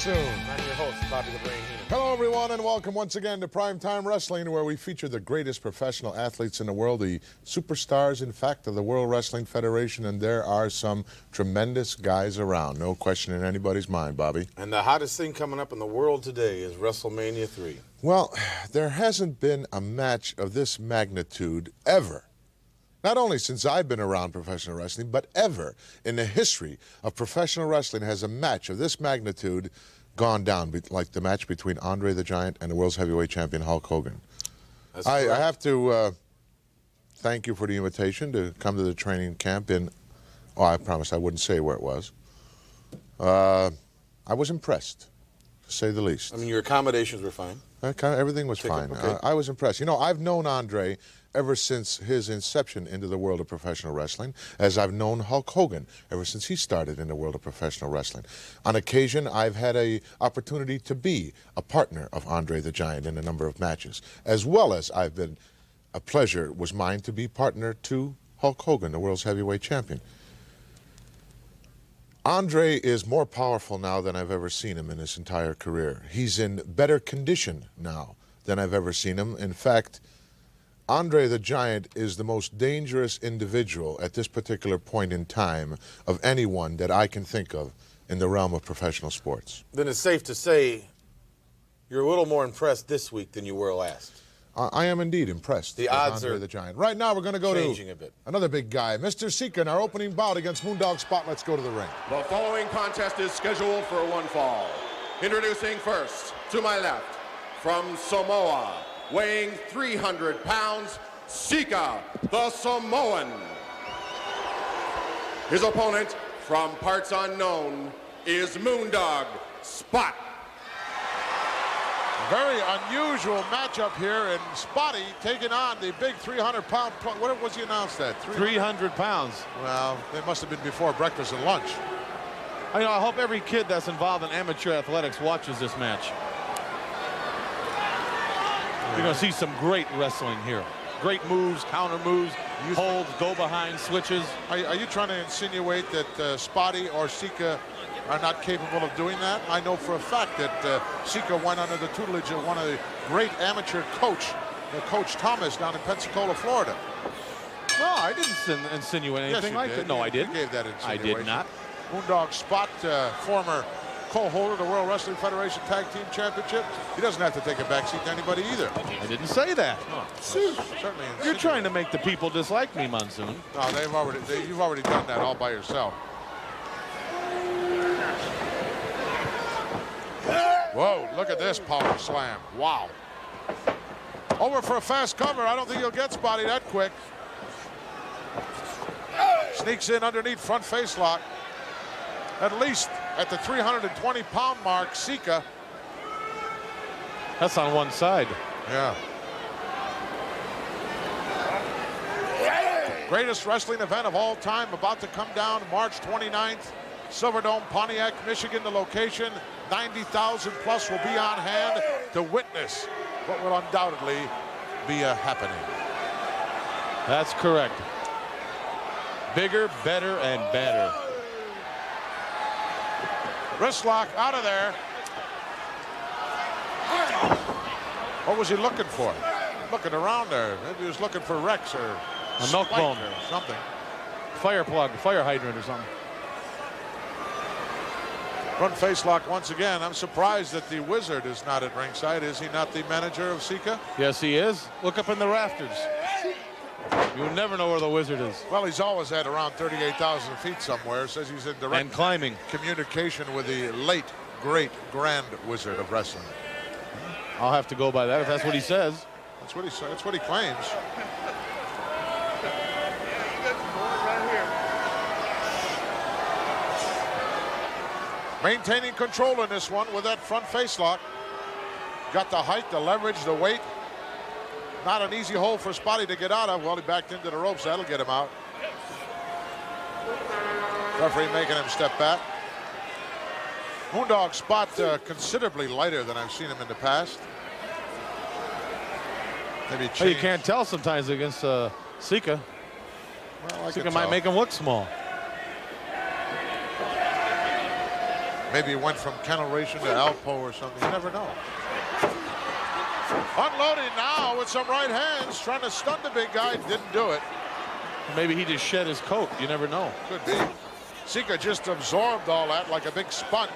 soon. I'm your host, Bobby the Brain Heenan. Hello, everyone, and welcome once again to Primetime Wrestling, where we feature the greatest professional athletes in the world, the superstars, in fact, of the World Wrestling Federation, and there are some tremendous guys around. No question in anybody's mind, Bobby. And the hottest thing coming up in the world today is WrestleMania III. Well, there hasn't been a match of this magnitude ever. Not only since I've been around professional wrestling, but ever in the history of professional wrestling has a match of this magnitude gone down, like the match between Andre the Giant and the world's heavyweight champion Hulk Hogan. I have to thank you for the invitation to come to the training camp in, oh, I promised I wouldn't say where it was. I was impressed, to say the least. I mean, your accommodations were fine. Everything was fine. Okay. I was impressed. You know, I've known Andre ever since his inception into the world of professional wrestling, as I've known Hulk Hogan ever since he started in the world of professional wrestling. On occasion, I've had an opportunity to be a partner of Andre the Giant in a number of matches, as well as a pleasure was mine to be partner to Hulk Hogan, the world's heavyweight champion. Andre is more powerful now than I've ever seen him in his entire career. He's in better condition now than I've ever seen him. In fact, Andre the Giant is the most dangerous individual at this particular point in time of anyone that I can think of in the realm of professional sports. Then it's safe to say you're a little more impressed this week than you were last. I am indeed impressed. The odds Andre are the Giant. Right now, we're going to go changing to a bit. Another big guy, Mr. Sika, in our opening bout against Moondog Spot. Let's go to the ring. The following contest is scheduled for one fall. Introducing first, to my left, from Samoa, weighing 300 pounds, Sika, the Samoan. His opponent, from parts unknown, is Moondog Spot. Very unusual matchup here, and Spotty taking on the big 300-pound. What was he announced at? 300 pounds. Well, they must have been before breakfast and lunch. I hope every kid that's involved in amateur athletics watches this match. You're going to see some great wrestling here. Great moves, counter moves, holds, go behind, switches. Are you trying to insinuate that Spotty or Sika are not capable of doing that? I know for a fact that Sika went under the tutelage of one of the great amateur Coach Thomas down in Pensacola, Florida. No, I didn't insinuate anything like that. No, I didn't. You gave that insinuation. I did not. Moondog Spot, former co-holder of the World Wrestling Federation Tag Team Championship. He doesn't have to take a backseat to anybody either. I didn't say that. Oh, certainly. You're trying to make the people dislike me, Monsoon. No, you've already done that all by yourself. Whoa, look at this power slam. Wow. Over for a fast cover. I don't think he'll get Spotty that quick. Sneaks in underneath, front face lock. At least at the 320-pound mark, Sika. That's on one side. Yeah. Greatest wrestling event of all time about to come down March 29th. Silverdome, Pontiac, Michigan, the location. 90,000 plus will be on hand to witness what will undoubtedly be a happening. That's correct. Bigger, better, and better. Wrist lock out of there. What was he looking for? Looking around there. Maybe he was looking for Rex or a milk bone or something. Fire plug, fire hydrant or something. Front face lock once again. I'm surprised that the Wizard is not at ringside. Is he not the manager of Sika? Yes, he is. Look up in the rafters. You never know where the Wizard is. Well, he's always at around 38,000 feet somewhere. Says he's in direct and climbing communication with the late, great Grand Wizard of Wrestling. I'll have to go by that if that's what he says. That's what he says. That's what he claims. Maintaining control in this one with that front face lock. Got the height, the leverage, the weight. Not an easy hole for Spotty to get out of. Well, he backed into the ropes. That'll get him out. Referee making him step back. Moondog Spot considerably lighter than I've seen him in the past. Maybe well, you can't tell sometimes against Sika. Well, Sika might make him look small. Maybe he went from kennel racing to Alpo or something. You never know. Unloading now with some right hands, trying to stun the big guy. Didn't do it. Maybe he just shed his coat. You never know. Could be. Sika just absorbed all that like a big sponge.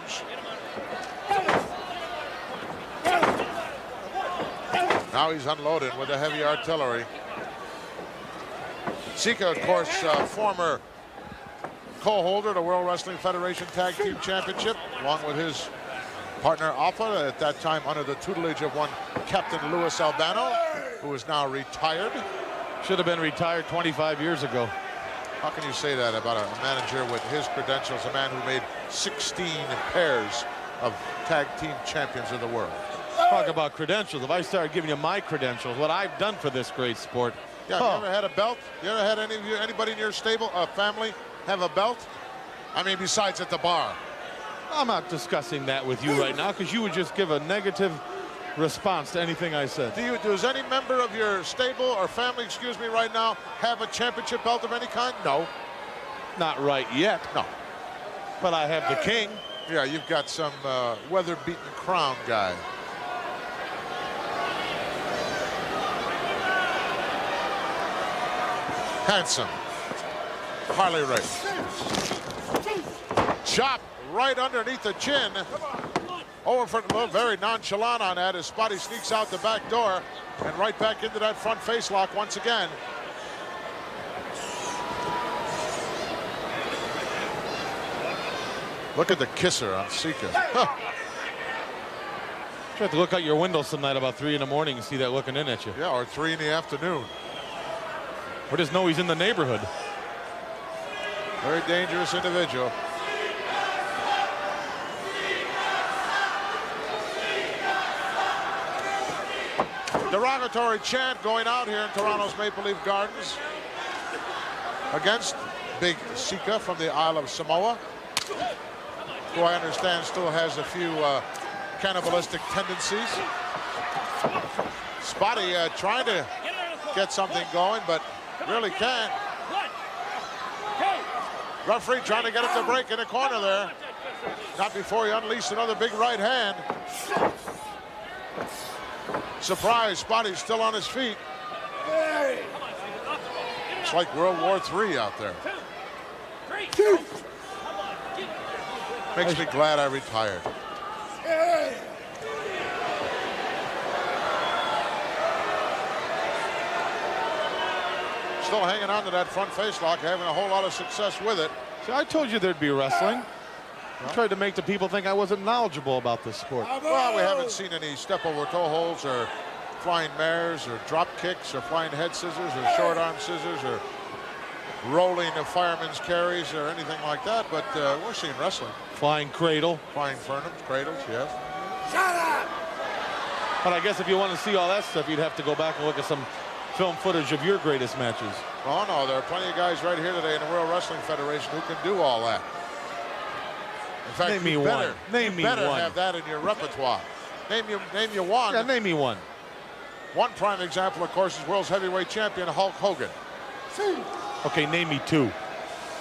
Now he's unloaded with the heavy artillery. Sika, of course, former co-holder of the World Wrestling Federation Tag Team Championship, along with his partner Alpha, at that time under the tutelage of one Captain Louis Albano, who is now retired. Should have been retired 25 years ago. How can you say that about a manager with his credentials, a man who made 16 pairs of tag team champions of the world? Talk about credentials. If I started giving you my credentials, what I've done for this great sport. Yeah, you ever had a belt? You ever had anybody in your stable, family, have a belt? I mean, besides at the bar. I'm not discussing that with you right now because you would just give a negative response to anything I said. Does any member of your stable or family, excuse me, right now, have a championship belt of any kind? No. Not right yet. No. But I have the king. Yeah, you've got some weather-beaten crown guy. Handsome. Harley Race. Chop right underneath the chin. Over for very nonchalant on that as Spotty sneaks out the back door and right back into that front face lock once again. Look at the kisser on Sika. Huh. You have to look out your window some night about 3 in the morning and see that looking in at you. Yeah, or 3 in the afternoon. Or just know he's in the neighborhood. Very dangerous individual. Derogatory chant going out here in Toronto's Maple Leaf Gardens against Big Sika from the Isle of Samoa, who I understand still has a few cannibalistic tendencies. Spotty trying to get something going, but really can't. Referee trying to get him to break in the corner there. Not before he unleashed another big right hand. Surprise, Spotty's still on his feet. It's like World War III out there. Makes me glad I retired. Still hanging on to that front face lock, having a whole lot of success with it. See, I told you there'd be wrestling. I tried to make the people think I wasn't knowledgeable about this sport. Well, we haven't seen any step over toe holds or flying mares or drop kicks or flying head scissors or short arm scissors or rolling of fireman's carries or anything like that, but we're seeing wrestling. Flying cradle. Flying cradles, yes. Shut up! But I guess if you want to see all that stuff, you'd have to go back and look at some film footage of your greatest matches. Oh, no, there are plenty of guys right here today in the World Wrestling Federation who can do all that. In fact, name me one. Name me better one. have that in your repertoire. Name you one. Yeah, name me one. One prime example, of course, is world's heavyweight champion Hulk Hogan. Okay, name me 2.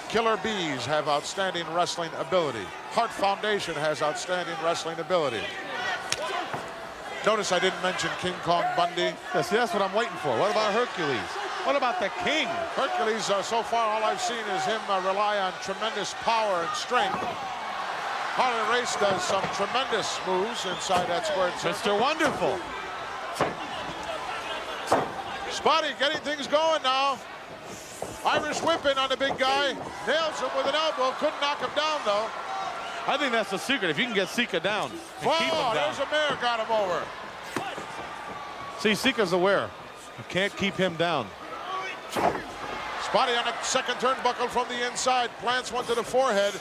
Killer Bees have outstanding wrestling ability. Hart Foundation has outstanding wrestling ability. Notice I didn't mention King Kong Bundy. Yeah, see, that's what I'm waiting for. What about Hercules? What about the King? Hercules, so far all I've seen is him rely on tremendous power and strength. Harley Race does some tremendous moves inside that squared circle. Mr. Wonderful. Spotty getting things going now. Irish whipping on the big guy. Nails him with an elbow. Couldn't knock him down, though. I think that's the secret. If you can get Sika down and keep him down. There's a mare got him over. See, Sika's aware. You can't keep him down. Spotty on a second turnbuckle from the inside. Plants one to the forehead.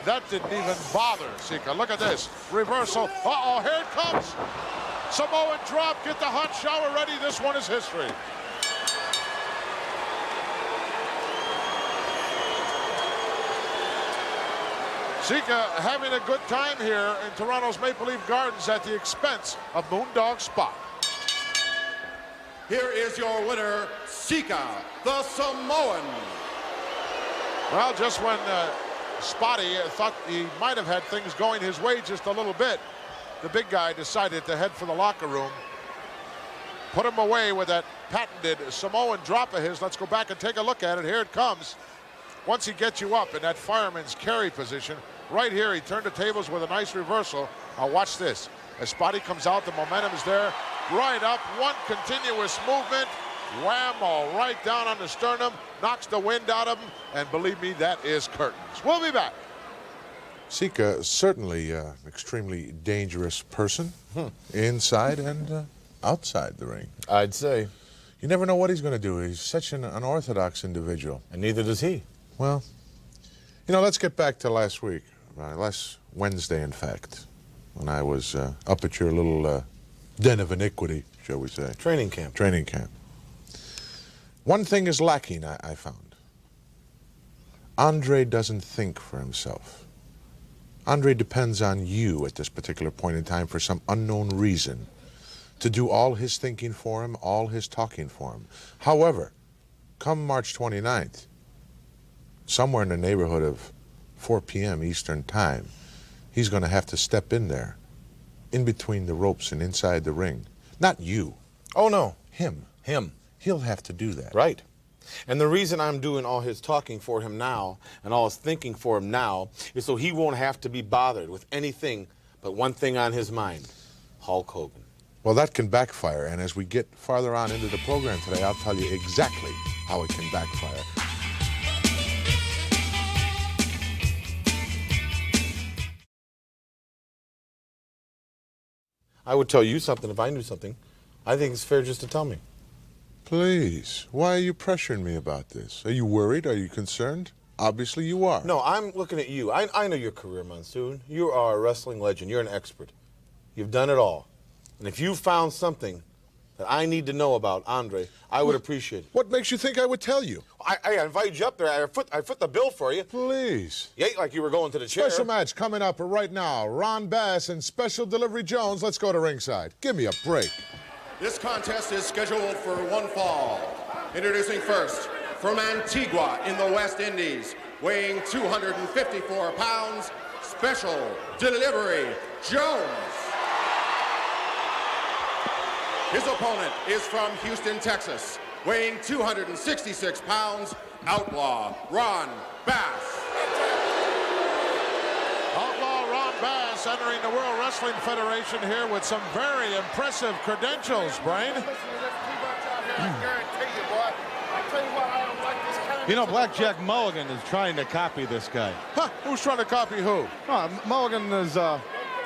That didn't even bother Sika. Look at this. Reversal. Uh-oh, here it comes. Samoan drop. Get the hot shower ready. This one is history. Sika having a good time here in Toronto's Maple Leaf Gardens at the expense of Moondog Spot. Here is your winner, Sika, the Samoan. Well, just when Spotty thought he might have had things going his way just a little bit. The big guy decided to head for the locker room. Put him away with that patented Samoan drop of his. Let's go back and take a look at it. Here it comes. Once he gets you up in that fireman's carry position, right here he turned the tables with a nice reversal. Now watch this. As Spotty comes out, the momentum is there. Right up, one continuous movement. Whammo, right down on the sternum, knocks the wind out of him, and believe me, that is curtains. We'll be back. Sika, certainly an extremely dangerous person, inside and outside the ring. I'd say. You never know what he's going to do. He's such an unorthodox individual. And neither does he. Well, you know, let's get back to last week. Last Wednesday, in fact, when I was up at your little den of iniquity, shall we say. Training camp. Training camp. One thing is lacking, I found. Andre doesn't think for himself. Andre depends on you at this particular point in time for some unknown reason to do all his thinking for him, all his talking for him. However, come March 29th, somewhere in the neighborhood of 4 p.m. Eastern Time, he's going to have to step in there, in between the ropes and inside the ring. Not you. Oh, no. Him. Him. He'll have to do that. Right. And the reason I'm doing all his talking for him now and all his thinking for him now is so he won't have to be bothered with anything but one thing on his mind, Hulk Hogan. Well, that can backfire, and as we get farther on into the program today, I'll tell you exactly how it can backfire. I would tell you something if I knew something. I think it's fair just to tell me. Please, why are you pressuring me about this? Are you worried? Are you concerned? Obviously you are. No, I'm looking at you. I know your career, Monsoon. You are a wrestling legend. You're an expert. You've done it all. And if you found something that I need to know about Andre, I would appreciate it. What makes you think I would tell you? I invited you up there. I foot the bill for you. Please. You ate like you were going to the chair. Special match coming up right now. Ron Bass and Special Delivery Jones. Let's go to ringside. Give me a break. This contest is scheduled for one fall. Introducing first, from Antigua in the West Indies, weighing 254 pounds, Special Delivery Jones. His opponent is from Houston, Texas, weighing 266 pounds, Outlaw Ron Bass. Outlaw Ron Bass entering the World Wrestling Federation here with some very impressive credentials, Brain. You know, Blackjack Mulligan is trying to copy this guy. Huh, who's trying to copy who? Mulligan is,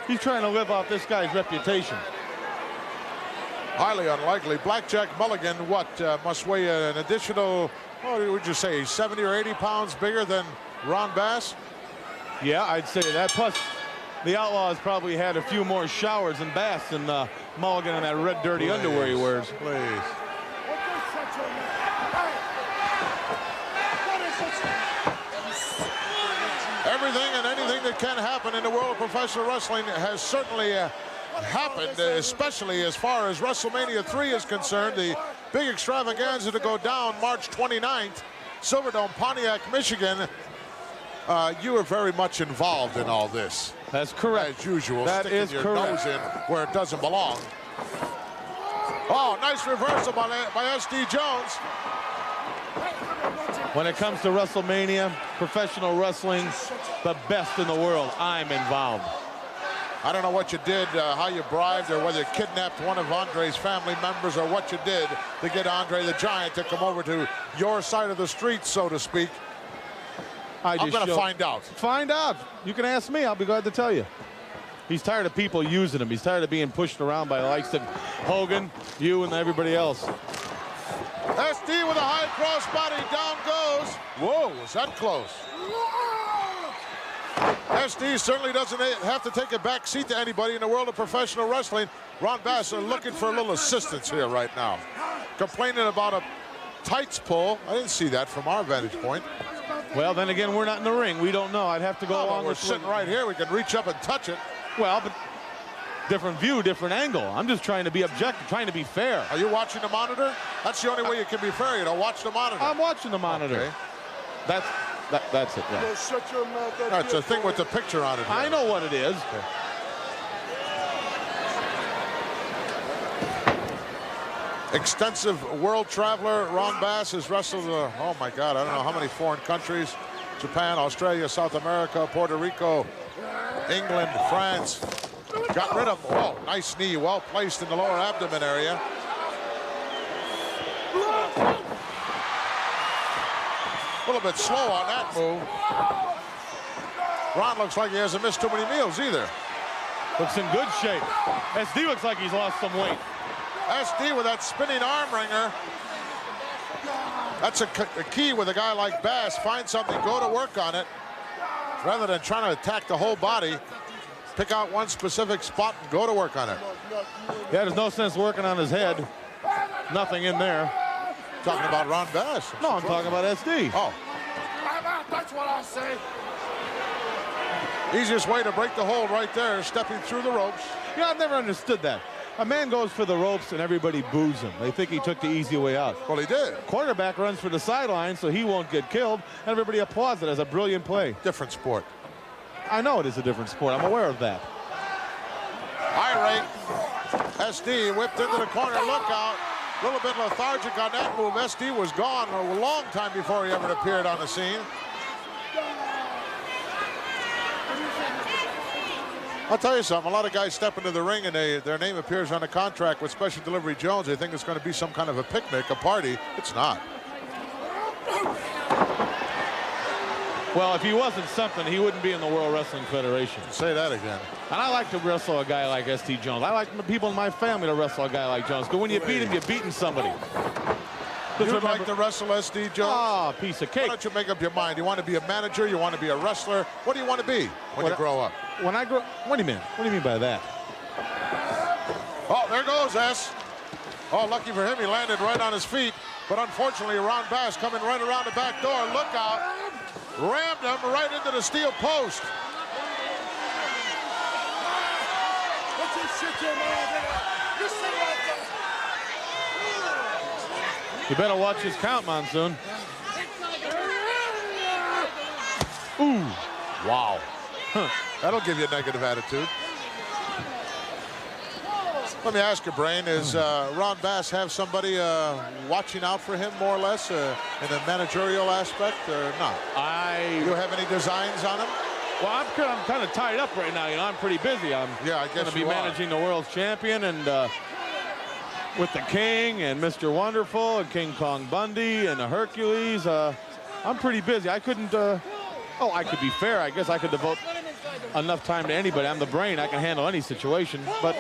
he's trying to live off this guy's reputation. Highly unlikely. Blackjack Mulligan, what, must weigh an additional, what would you say, 70 or 80 pounds bigger than Ron Bass? Yeah, I'd say that. Plus, the Outlaw has probably had a few more showers than Bass and Mulligan in that red, dirty underwear he wears. Please. Everything and anything that can happen in the world of professional wrestling has certainly happened, especially as far as WrestleMania III is concerned. The big extravaganza to go down March 29th, Silverdome, Pontiac, Michigan. You are very much involved in all this. That's correct. As usual, that sticking is your correct. nose in where it doesn't belong. Oh, nice reversal by SD Jones. When it comes to WrestleMania, professional wrestling, the best in the world, I'm involved. I don't know what you did, how you bribed, or whether you kidnapped one of Andre's family members, or what you did to get Andre the Giant to come over to your side of the street, so to speak. I'm going to find out. Find out. You can ask me. I'll be glad to tell you. He's tired of people using him. He's tired of being pushed around by the likes of Hogan, you, and everybody else. SD with a high cross body. Down goes. Whoa, was that close? SD certainly doesn't have to take a back seat to anybody in the world of professional wrestling. Ron Bass are looking for a little assistance here right now. Complaining about a tights pull. I didn't see that from our vantage point. Well, then again, we're not in the ring. We don't know. I'd have to go along we're with sitting right here. We can reach up and touch it. Well, but different view, different angle. I'm just trying to be objective, trying to be fair. Are you watching the monitor? That's the only way you can be fair. You don't watch the monitor. I'm watching the monitor. Okay. That's That's it. Yeah. Shut your mouth. That's a thing with the picture on it. I know what it is. Okay. Extensive world traveler, Ron Bass has wrestled, oh my God, I don't know how many foreign countries. Japan, Australia, South America, Puerto Rico, England, France. Got rid of, oh, nice knee, well placed in the lower abdomen area. A little bit slow on that move. Ron looks like he hasn't missed too many meals either. Looks in good shape. SD looks like he's lost some weight. SD with that spinning arm wringer. That's a key with a guy like Bass. Find something, go to work on it. Rather than trying to attack the whole body, pick out one specific spot and go to work on it. Yeah, there's no sense working on his head. Nothing in there. Talking about Ron Bass. No, I'm talking about SD. Oh. That's what I say. Easiest way to break the hold right there is stepping through the ropes. Yeah, I've never understood that. A man goes for the ropes and everybody boos him. They think he took the easy way out. Well, he did. Quarterback runs for the sideline so he won't get killed, and everybody applauds it as a brilliant play. Different sport. I know it is a different sport. I'm aware of that. Irate. SD whipped into the corner. Look out. A little bit lethargic on that move. SD was gone a long time before he ever appeared on the scene. I'll tell you something, a lot of guys step into the ring and their name appears on a contract with Special Delivery Jones. They think it's going to be some kind of a picnic, a party. It's not. Well, if he wasn't something, he wouldn't be in the World Wrestling Federation. Say that again. And I like to wrestle a guy like S.T. Jones. I like the people in my family to wrestle a guy like Jones. Because when you beat him, you're beating somebody. You'd like to wrestle S.D. Jones? Oh, piece of cake. Why don't you make up your mind? You want to be a manager? You want to be a wrestler? What do you want to be when you grow up? When I grow, what do you mean? What do you mean by that? Oh, there goes S. Oh, lucky for him, he landed right on his feet. But unfortunately, Ron Bass coming right around the back door. Look out. Rammed him right into the steel post. You better watch his count, Monsoon. Ooh. Wow. Huh. That'll give you a negative attitude. Let me ask you, Brain, is Ron Bass have somebody watching out for him more or less in a managerial aspect or not? You have any designs on him? Well, I'm kind of tied up right now. You know, I'm pretty busy. I'm going to be managing the world's champion and with the King and Mr. Wonderful and King Kong Bundy and the Hercules. I'm pretty busy. I couldn't. I could be fair. I guess I could devote enough time to anybody. I'm the Brain. I can handle any situation. But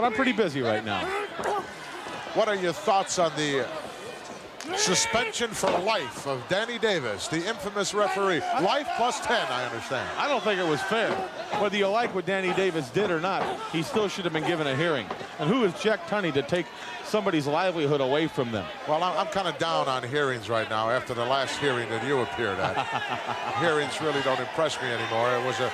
I'm pretty busy right now. What are your thoughts on the suspension for life of Danny Davis, the infamous referee? Life plus 10, I understand. I don't think it was fair. Whether you like what Danny Davis did or not, he still should have been given a hearing. And who is Jack Tunney to take somebody's livelihood away from them? Well, I'm kind of down on hearings right now after the last hearing that you appeared at. Hearings really don't impress me anymore. It was a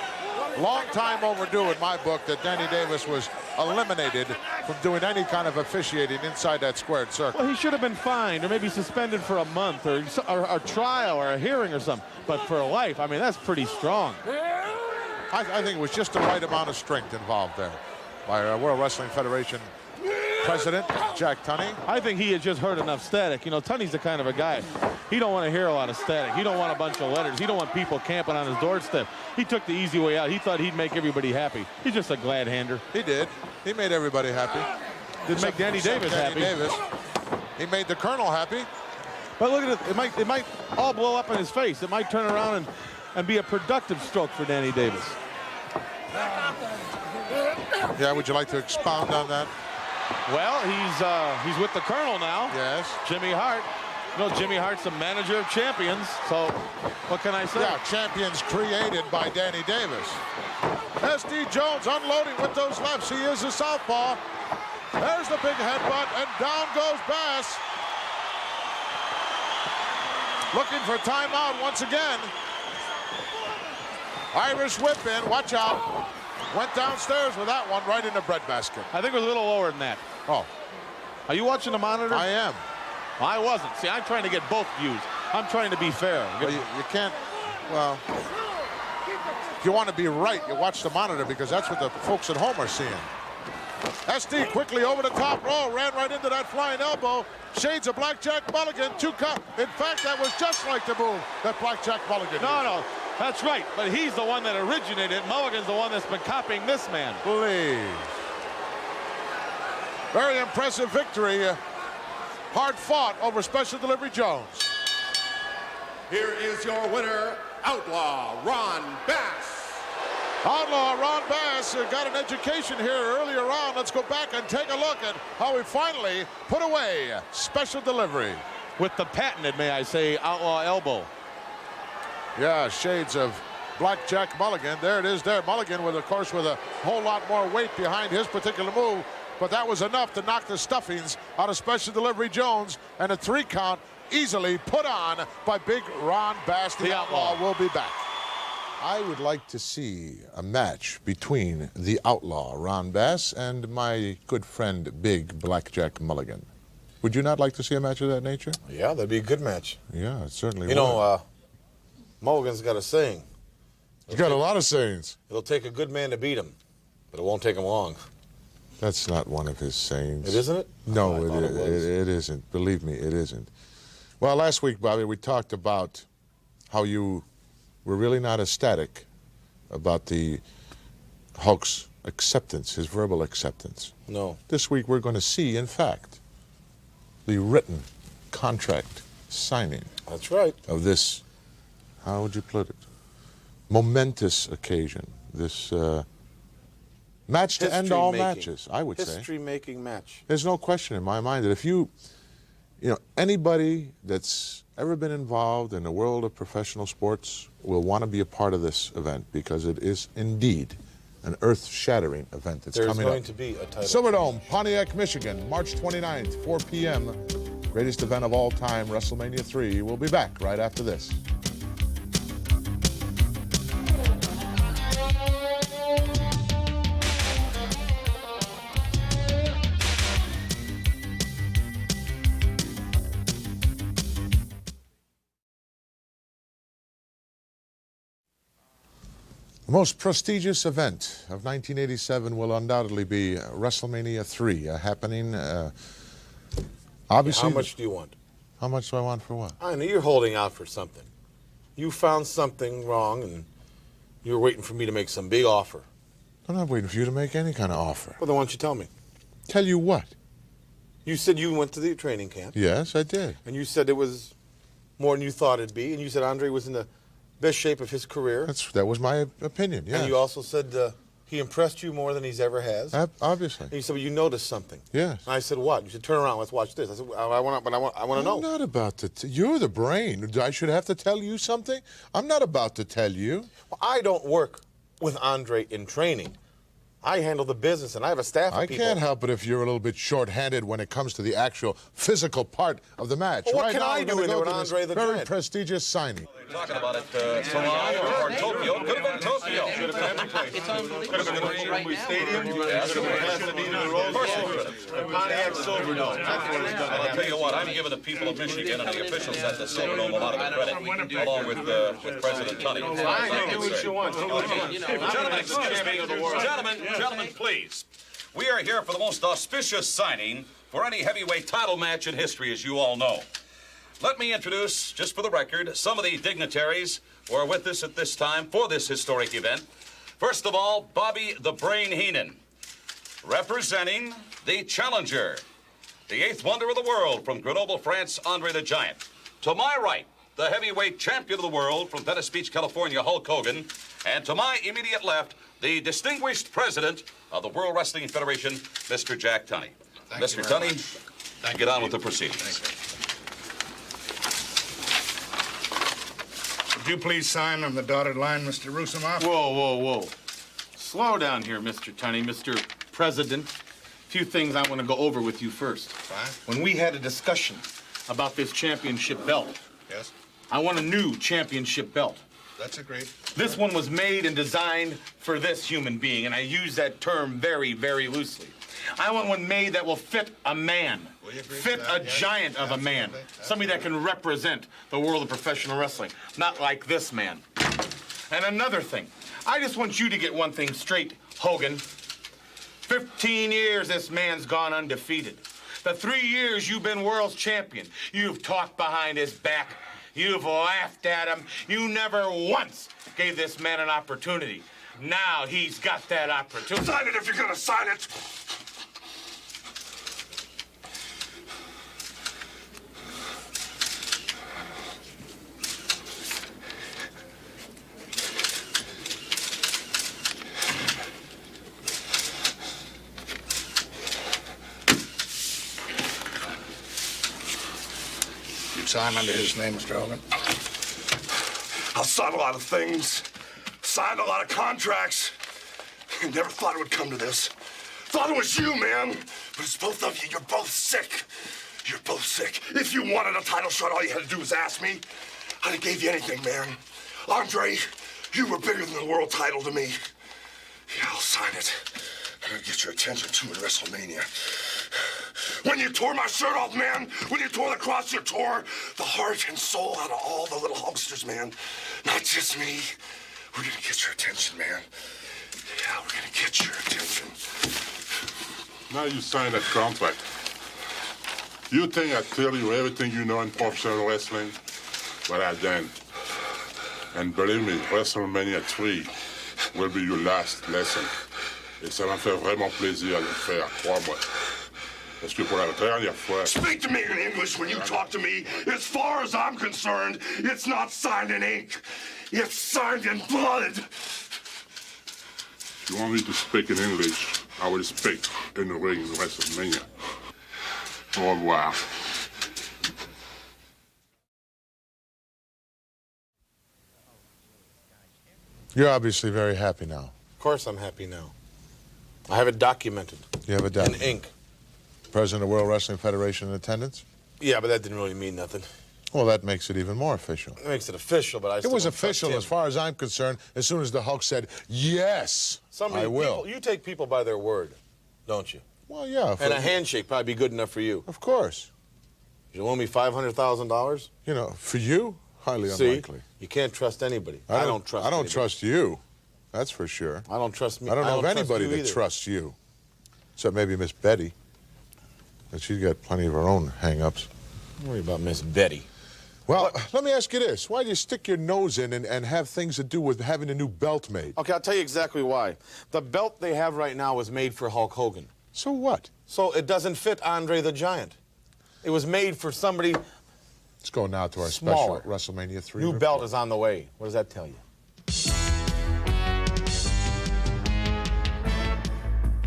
long time overdue in my book that Danny Davis was eliminated from doing any kind of officiating inside that squared circle. Well, he should have been fined or maybe suspended for a month or a trial or a hearing or something. But for life, I mean, that's pretty strong. I think it was just the right amount of strength involved there by World Wrestling Federation President Jack Tunney. I think he had just heard enough static. You know, Tunney's the kind of a guy, he don't want to hear a lot of static. He don't want a bunch of letters. He don't want people camping on his doorstep. He took the easy way out. He thought he'd make everybody happy. He's just a glad hander. He did. He made everybody happy. Didn't make Danny Davis happy. He made the Colonel happy. But look at it. It might all blow up in his face. It might turn around and be a productive stroke for Danny Davis. Yeah, would you like to expound on that? Well, he's with the Colonel now. Yes. Jimmy Hart. You know, Jimmy Hart's the manager of champions. So what can I say? Yeah, champions created by Danny Davis. S.D. Jones unloading with those lefts. He is a southpaw. There's the big headbutt, and down goes Bass. Looking for timeout once again. Irish whip in, watch out. Went downstairs with that one right in the breadbasket. I think it was a little lower than that. Oh. Are you watching the monitor? I am. I wasn't. See, I'm trying to get both views. I'm trying to be fair. Well, you can't, well, if you want to be right, you watch the monitor because that's what the folks at home are seeing. SD quickly over the top row, ran right into that flying elbow. Shades of Blackjack Mulligan, in fact, that was just like the move that Blackjack Mulligan did. No, that's right, but he's the one that originated. Mulligan's the one that's been copying this man. Please. Very impressive victory. Hard fought over Special Delivery Jones. Here is your winner, Outlaw Ron Bass. Outlaw Ron Bass got an education here earlier on. Let's go back and take a look at how he finally put away Special Delivery. With the patented, may I say, Outlaw elbow. Yeah, shades of Blackjack Mulligan. There it is there. Mulligan, of course, with a whole lot more weight behind his particular move. But that was enough to knock the stuffings out of Special Delivery Jones, and a 3 count easily put on by Big Ron Bass. The Outlaw will be back. I would like to see a match between the Outlaw Ron Bass and my good friend Big Blackjack Mulligan. Would you not like to see a match of that nature? Yeah, that'd be a good match. Yeah, it certainly would. You know, Mulligan's got a saying. He's got a lot of sayings. It'll take a good man to beat him, but it won't take him long. That's not one of his sayings. It isn't it? No, it isn't. Believe me, it isn't. Well, last week, Bobby, we talked about how you were really not ecstatic about the Hulk's acceptance, his verbal acceptance. No. This week we're going to see, in fact, the written contract signing. That's right. Of this, how would you put it, momentous occasion. This match to end all matches, I would say. History-making match. There's no question in my mind that if anybody that's ever been involved in the world of professional sports will want to be a part of this event, because it is indeed an earth-shattering event that's coming up. There's going to be a title. Silverdome, Pontiac, Michigan, March 29th, 4 p.m. Greatest event of all time, WrestleMania III. We'll be back right after this. The most prestigious event of 1987 will undoubtedly be WrestleMania III, happening, obviously... How much do you want? How much do I want for what? I know you're holding out for something. You found something wrong, and you're waiting for me to make some big offer. I'm not waiting for you to make any kind of offer. Well, then why don't you tell me? Tell you what? You said you went to the training camp. Yes, I did. And you said it was more than you thought it'd be, and you said Andre was in the best shape of his career. That was my opinion, yes. And you also said he impressed you more than he's ever has. Obviously. And you said, well, you noticed something. Yes. And I said, what? You said, turn around, let's watch this. I said, I want to know. I'm not about to you're the brain. I should have to tell you something? I'm not about to tell you. Well, I don't work with Andre in training. I handle the business, and I have a staff of people. I can't help it if you're a little bit short-handed when it comes to the actual physical part of the match. Well, what right can now, I do in there with Andre the very Giant? prestigious signing. Talking about it, Salon or Tokyo. Could have been Tokyo. Should have been every place. Could have been the Wembley Stadium. Yeah, could have been Pasadena, Rose Bowl, Pontiac Silverdome. I'll tell you what, I'm giving the people of Michigan and the officials at the Silverdome a lot of credit, along with President Tunney. Fine, do what you want. Gentlemen, excuse me. Gentlemen, please. We are here for the most auspicious signing for any heavyweight title match in history, as you all know. Let me introduce, just for the record, some of the dignitaries who are with us at this time for this historic event. First of all, Bobby the Brain Heenan, representing the challenger, the 8th wonder of the world from Grenoble, France, Andre the Giant. To my right, the heavyweight champion of the world from Venice Beach, California, Hulk Hogan. And to my immediate left, the distinguished president of the World Wrestling Federation, Mr. Jack Tunney. Mr. Tunney, get on with the proceedings. Would you please sign on the dotted line, Mr. Rusimov? Whoa. Slow down here, Mr. Tunney, Mr. President. A few things I want to go over with you first. Fine. When we had a discussion about this championship belt, Yes? I want a new championship belt. That's agreed. This one was made and designed for this human being, and I use that term very, very loosely. I want one made that will fit a man. Fit a giant of a man. Somebody that can represent the world of professional wrestling. Not like this man. And another thing. I just want you to get one thing straight, Hogan. 15 years this man's gone undefeated. The 3 years you've been world's champion, you've talked behind his back. You've laughed at him. You never once gave this man an opportunity. Now he's got that opportunity. Sign it if you're gonna sign it. Sign under his name, Mr. Hogan. I've signed a lot of things. Signed a lot of contracts. Never thought it would come to this. Thought it was you, man. But it's both of you. You're both sick. You're both sick. If you wanted a title shot, all you had to do was ask me. I'd have gave you anything, man. Andre, you were bigger than the world title to me. Yeah, I'll sign it. I'm gonna get your attention too at WrestleMania. When you tore my shirt off, man, when you tore the cross, you tore the heart and soul out of all the little Hulksters, man. Not just me. We're gonna get your attention, man. Yeah, we're gonna get your attention. Now you signed that contract. You think I tell you everything you know in professional wrestling? But I didn't. And believe me, WrestleMania 3 will be your last lesson. Et ça va me faire vraiment plaisir de le faire, crois-moi. Parce que pour la dernière fois... Speak to me in English when you talk to me. As far as I'm concerned, it's not signed in ink. It's signed in blood. If you want me to speak in English, I will speak in the ring in WrestleMania. Au revoir. You're obviously very happy now. Of course I'm happy now. I have it documented. You have it documented? In ink. President of the World Wrestling Federation in attendance? Yeah, but that didn't really mean nothing. Well, that makes it even more official. It makes it official, but I still It was don't trust official him. as far as I'm concerned as soon as the Hulk said, yes, I will. People, you take people by their word, don't you? Well, yeah. And a handshake probably be good enough for you. Of course. You owe me $500,000? You know, for you, highly See, unlikely. You can't trust anybody. I don't trust I don't anybody. trust you. That's for sure. I don't trust me. I don't know of trust anybody you that either. trusts you. Except maybe Miss Betty. But she's got plenty of her own hang-ups. Don't worry about Miss Betty. Well, let me ask you this. Why do you stick your nose in and have things to do with having a new belt made? Okay, I'll tell you exactly why. The belt they have right now was made for Hulk Hogan. So what? So it doesn't fit Andre the Giant. It was made for somebody Let's go now to our smaller. special WrestleMania 3 New report. belt is on the way. What does that tell you?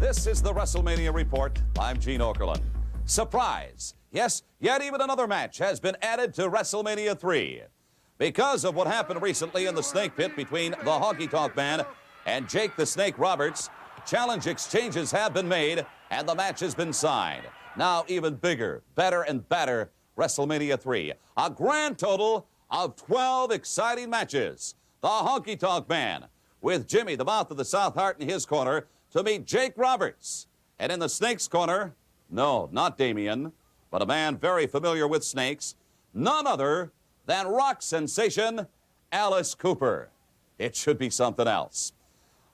This is the WrestleMania Report. I'm Gene Okerlund. Surprise! Yes, yet even another match has been added to WrestleMania 3. Because of what happened recently in the Snake Pit between the Honky Tonk Man and Jake the Snake Roberts, challenge exchanges have been made and the match has been signed. Now even bigger, better, and better WrestleMania 3. A grand total of 12 exciting matches. The Honky Tonk Man with Jimmy, the mouth of the South Heart, in his corner to meet Jake Roberts. And in the Snake's corner, no, not Damien, but a man very familiar with snakes, none other than rock sensation Alice Cooper. It should be something else.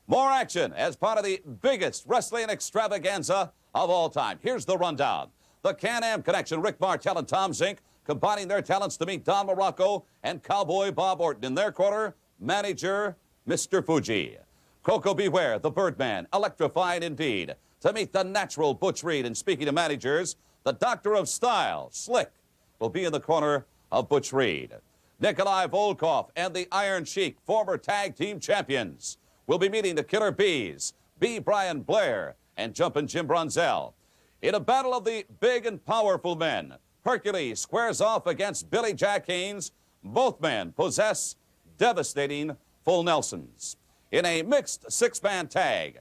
More action as part of the biggest wrestling extravaganza of all time. Here's the rundown. The Can-Am Connection, Rick Martel and Tom Zink, combining their talents to meet Don Morocco and Cowboy Bob Orton. In their corner, manager Mr. Fuji. Coco Beware, the Birdman, electrifying indeed, to meet the natural Butch Reed. And speaking of managers, the Doctor of Style, Slick, will be in the corner of Butch Reed. Nikolai Volkov and the Iron Sheik, former tag team champions, will be meeting the Killer Bees, B. Brian Blair and Jumpin' Jim Brunzell. In a battle of the big and powerful men, Hercules squares off against Billy Jack Haynes. Both men possess devastating full Nelsons. In a mixed six-man tag,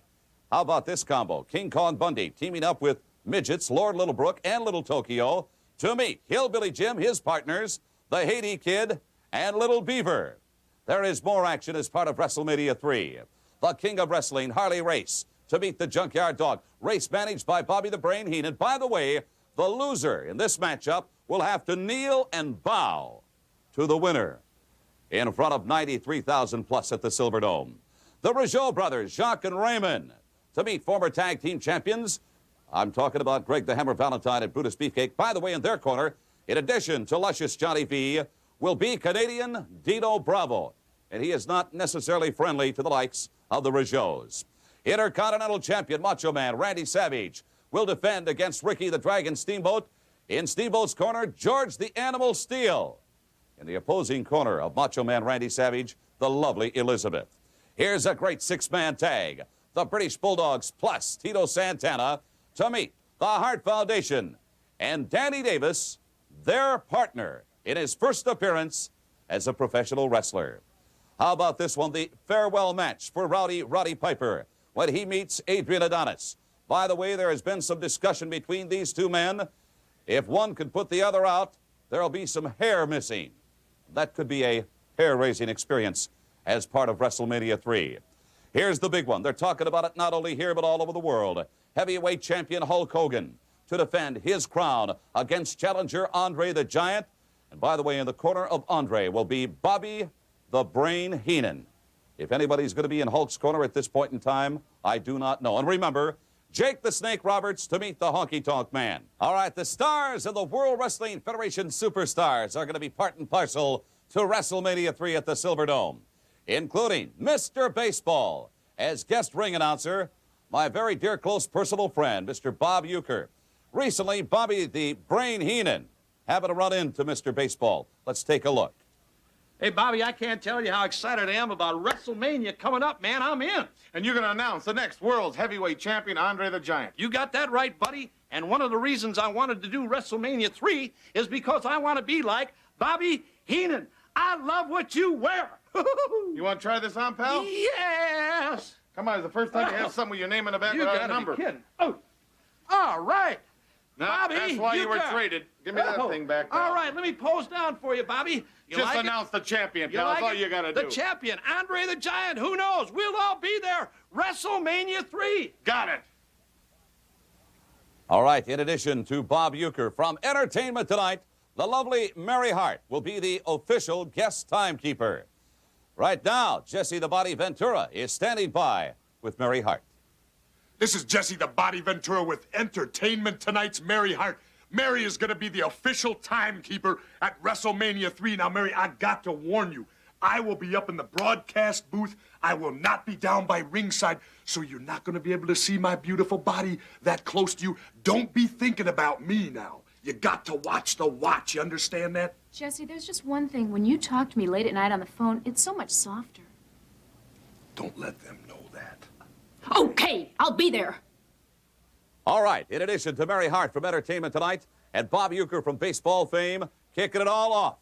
how about this combo? King Kong Bundy teaming up with midgets Lord Littlebrook and Little Tokyo to meet Hillbilly Jim, his partners, the Haiti Kid, and Little Beaver. There is more action as part of WrestleMania 3. The King of Wrestling, Harley Race, to meet the Junkyard Dog. Race managed by Bobby the Brain Heenan. By the way, the loser in this matchup will have to kneel and bow to the winner in front of 93,000 plus at the Silverdome. The Rougeau brothers, Jacques and Raymond, to meet former tag team champions. I'm talking about Greg the Hammer Valentine and Brutus Beefcake. By the way, in their corner, in addition to luscious Johnny V, will be Canadian Dino Bravo. And he is not necessarily friendly to the likes of the Rougeaus. Intercontinental Champion Macho Man Randy Savage will defend against Ricky the Dragon Steamboat. In Steamboat's corner, George the Animal Steele. In the opposing corner of Macho Man Randy Savage, the lovely Elizabeth. Here's a great six-man tag. The British Bulldogs plus Tito Santana to meet the Hart Foundation and Danny Davis, their partner in his first appearance as a professional wrestler. How about this one, the farewell match for Roddy Piper when he meets Adrian Adonis. By the way, there has been some discussion between these two men. If one could put the other out, there'll be some hair missing. That could be a hair-raising experience as part of WrestleMania III. Here's the big one. They're talking about it not only here but all over the world. Heavyweight champion Hulk Hogan to defend his crown against challenger Andre the Giant. And by the way, in the corner of Andre will be Bobby the Brain Heenan. If anybody's going to be in Hulk's corner at this point in time, I do not know. And remember, Jake the Snake Roberts to meet the Honky Tonk Man. All right, the stars of the World Wrestling Federation Superstars are going to be part and parcel to WrestleMania III at the Silverdome, including Mr. Baseball as guest ring announcer, my very dear close personal friend, Mr. Bob Uecker. Recently, Bobby the Brain Heenan happened to run into Mr. Baseball. Let's take a look. Hey, Bobby, I can't tell you how excited I am about WrestleMania coming up, man. I'm in. And you're going to announce the next world's heavyweight champion, Andre the Giant. You got that right, buddy. And one of the reasons I wanted to do WrestleMania III is because I want to be like Bobby Heenan. I love what you wear. You want to try this on, pal? Yes. Come on, it's the first time you have something with your name in the back without a number. You gotta be kidding. Oh, all right. Now, Bobby, that's why you were traded. Give me that thing back now. All right, let me pose down for you, Bobby. Just announce the champion, pal. That's all you got to do. The champion, Andre the Giant. Who knows? We'll all be there. WrestleMania III. Got it. All right, in addition to Bob Uecker from Entertainment Tonight, the lovely Mary Hart will be the official guest timekeeper. Right now, Jesse the Body Ventura is standing by with Mary Hart. This is Jesse the Body Ventura with Entertainment Tonight's Mary Hart. Mary is going to be the official timekeeper at WrestleMania III. Now, Mary, I got to warn you. I will be up in the broadcast booth. I will not be down by ringside, so you're not going to be able to see my beautiful body that close to you. Don't be thinking about me now. You got to watch the watch. You understand that? Jesse, there's just one thing. When you talk to me late at night on the phone, it's so much softer. Don't let them know that. Okay, I'll be there. All right, in addition to Mary Hart from Entertainment Tonight and Bob Uecker from baseball fame, kicking it all off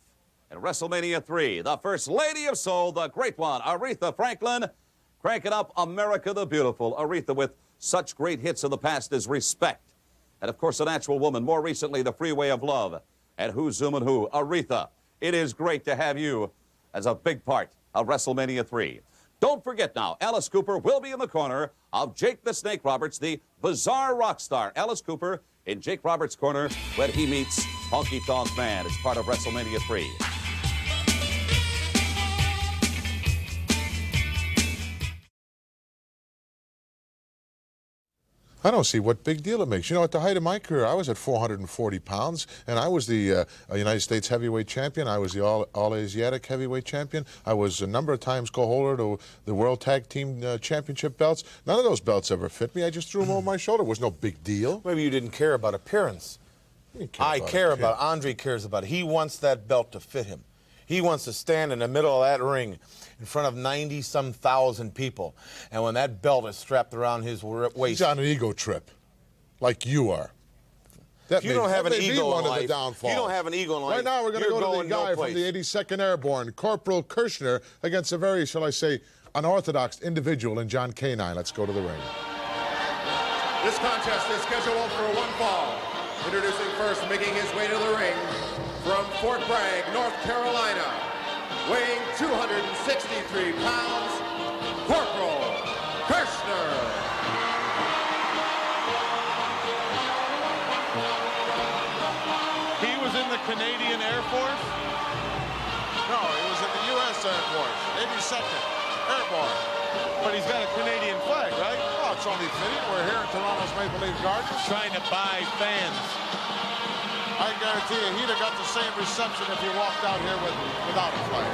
at WrestleMania III, the First Lady of Soul, the great one, Aretha Franklin, cranking up America the Beautiful. Aretha with such great hits in the past as Respect. And, of course, A Natural Woman, more recently, The Freeway of Love. And Who's Zoomin' Who? Aretha, it is great to have you as a big part of WrestleMania III. Don't forget now, Alice Cooper will be in the corner of Jake the Snake Roberts, the bizarre rock star. Alice Cooper in Jake Roberts' corner when he meets Honky Tonk Man as part of WrestleMania III. I don't see what big deal it makes. You know, at the height of my career, I was at 440 pounds, and I was the United States heavyweight champion. I was the All-Asiatic heavyweight champion. I was a number of times co-holder to the World Tag Team Championship belts. None of those belts ever fit me. I just threw them over my shoulder. It was no big deal. Maybe you didn't care about appearance. I care about it. Andre cares about it. He wants that belt to fit him. He wants to stand in the middle of that ring in front of 90-some thousand people. And when that belt is strapped around his waist... He's on an ego trip, like you are. If you don't have an ego in life, you don't have an ego in life. Right now we're going to go to the guy from the 82nd Airborne, Corporal Kirchner, against a very, shall I say, unorthodox individual in John K-9. Let's go to the ring. This contest is scheduled for one fall. Introducing first, making his way to the ring, from Fort Bragg, North Carolina, weighing 263 pounds, Corporal Kirchner. Canadian Air Force? No, he was in the U.S. Air Force, 82nd Airborne. But he's got a Canadian flag, right? Oh, it's only fitting. We're here in Toronto's Maple Leaf Gardens. Trying to buy fans. I guarantee you, he'd have got the same reception if he walked out here without a flag.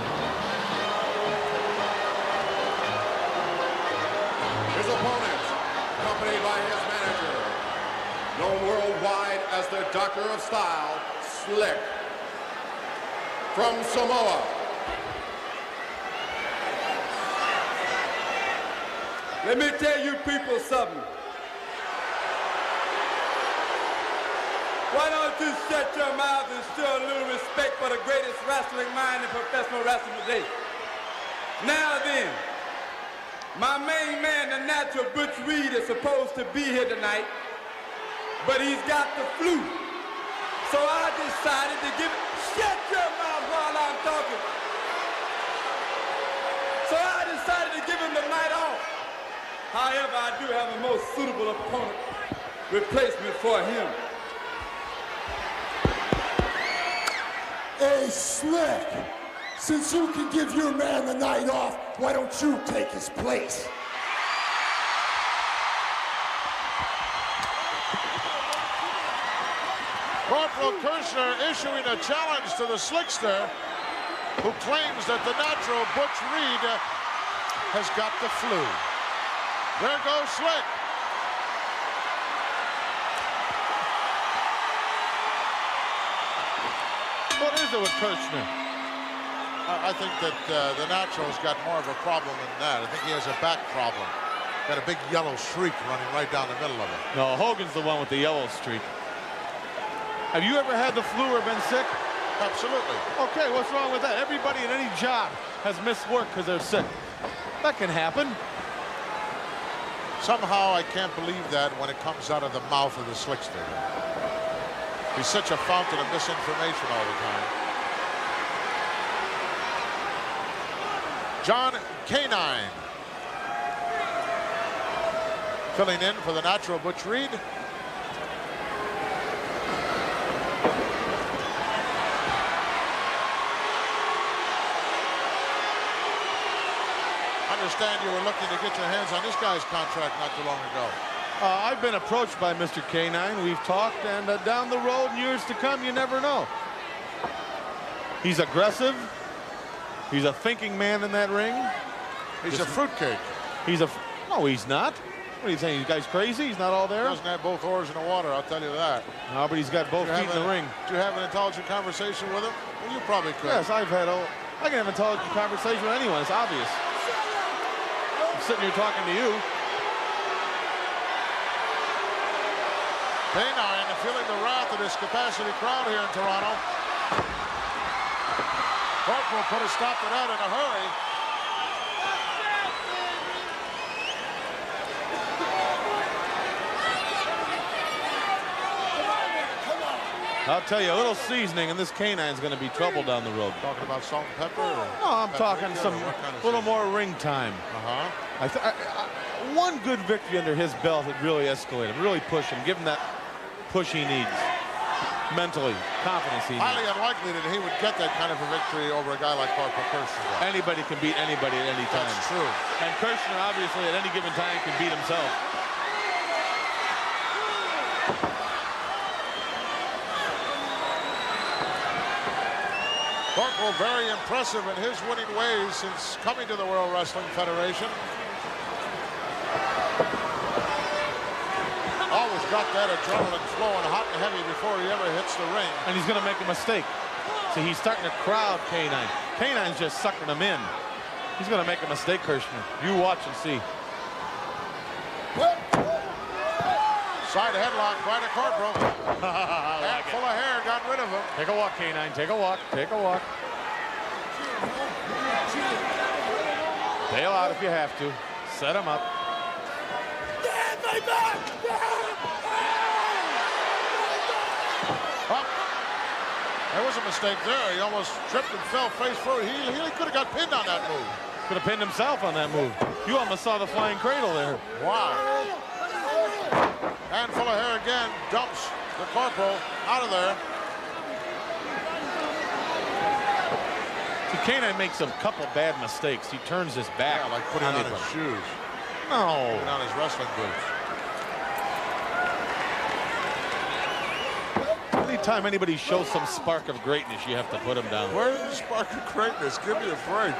His opponent, accompanied by his manager, known worldwide as the Doctor of Style, Slick. From Samoa, let me tell you people something. Why don't you shut your mouth and show a little respect for the greatest wrestling mind in professional wrestling today? Now then, my main man, the natural Butch Reed, is supposed to be here tonight, but he's got the flu. So I decided to give it, shut your mouth while I'm talking. So I decided to give him the night off. However, I do have a most suitable opponent replacement for him. Hey, Slick, since you can give your man the night off, why don't you take his place? Corporal Kirchner issuing a challenge to the Slickster, who claims that the natural Butch Reed has got the flu. There goes Slick. What is it with Kirchner? I think that the natural's got more of a problem than that. I think he has a back problem. Got a big yellow streak running right down the middle of it. No, Hogan's the one with the yellow streak. Have you ever had the flu or been sick? Absolutely. Okay, what's wrong with that? Everybody in any job has missed work because they're sick. That can happen. Somehow I can't believe that when it comes out of the mouth of the Slickster. He's such a fountain of misinformation all the time. John Canine filling in for the natural Butch Reed. Understand you were looking to get your hands on this guy's contract not too long ago. I've been approached by Mr. Canine. We've talked, and down the road, in years to come, you never know. He's aggressive. He's a thinking man in that ring. He's a fruitcake. No, he's not. What are you saying? You guys crazy? He's not all there? He doesn't have both oars in the water, I'll tell you that. No, but he's got both feet in the ring. Do you have an intelligent conversation with him? Well, you probably could. Yes, I can have an intelligent conversation with anyone. It's obvious. I'm sitting here talking to you. Canine feeling the wrath of this capacity crowd here in Toronto. Corporal put a stop to that in a hurry. I'll tell you, a little seasoning and this Canine's going to be trouble down the road. Talking about salt and pepper? Or no, I'm talking some little more ring time. One good victory under his belt would really escalate him, really push him, give him that push he needs. Mentally, confidence he needs. Highly unlikely that he would get that kind of a victory over a guy like Corporal Kirchner. Anybody can beat anybody at any time. That's true. And Kirchner, obviously, at any given time can beat himself. Corporal very impressive in his winning ways since coming to the World Wrestling Federation. Always got that adrenaline flowing hot and heavy before he ever hits the ring. And he's going to make a mistake. See, he's starting to crowd Canine. Canine's just sucking him in. He's going to make a mistake, Kirchner. You watch and see. Side headlock by the Corporal. Hat full of hair, got rid of him. Take a walk, Canine. Take a walk. Take a walk. Bail out if you have to. Set him up. There was a mistake there. He almost tripped and fell face forward. He could have got pinned on that move. Could have pinned himself on that move. You almost saw the flying cradle there. Wow. Handful of hair again. Dumps the Corporal out of there. Canine makes a couple bad mistakes. He turns his back. Yeah, like putting on his shoes. No. Putting on his wrestling boots. Anytime anybody shows some spark of greatness, you have to put him down. Where's the spark of greatness? Give me a break.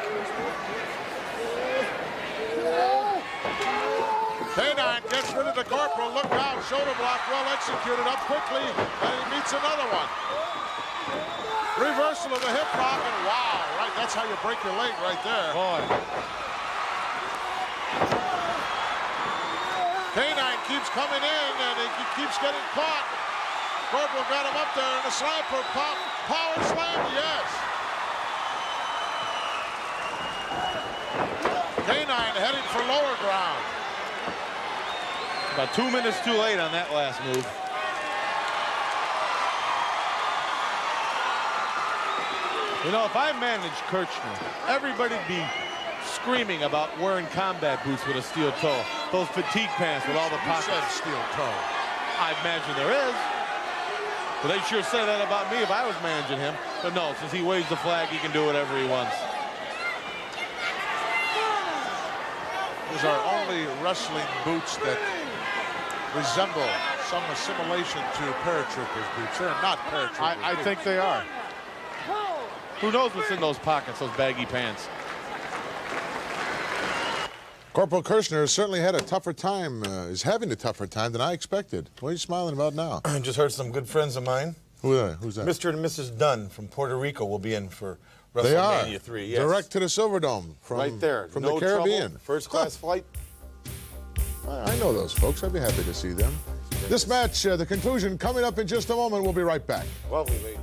Canine gets rid of the Corporal. Look out. Shoulder block well executed up quickly. And he meets another one. Reversal of the hip lock. And wow. Right. That's how you break your leg right there. Boy. Canine keeps coming in and he keeps getting caught. Corporal got him up there in a slam for power slam, yes. Canine heading for lower ground. About 2 minutes too late on that last move. You know, if I managed Kirchner, everybody'd be screaming about wearing combat boots with a steel toe. Those fatigue pants with all the pockets. Who said steel toe? I imagine there is. But they sure say that about me if I was managing him. But no, since he waves the flag, he can do whatever he wants. Those are only wrestling boots that resemble some assimilation to paratroopers boots. They're not paratroopers I think they are. Who knows what's in those pockets, those baggy pants. Corporal Kirchner has certainly had a tougher time, is having a tougher time than I expected. What are you smiling about now? I just heard some good friends of mine. Who's that? Mr. and Mrs. Dunn from Puerto Rico will be in for They are. WrestleMania III. Yes. Direct to the Silverdome from, right there. from No the Caribbean. Trouble. First class flight. I know those folks. I'd be happy to see them. This match, the conclusion coming up in just a moment. We'll be right back. Lovely lady.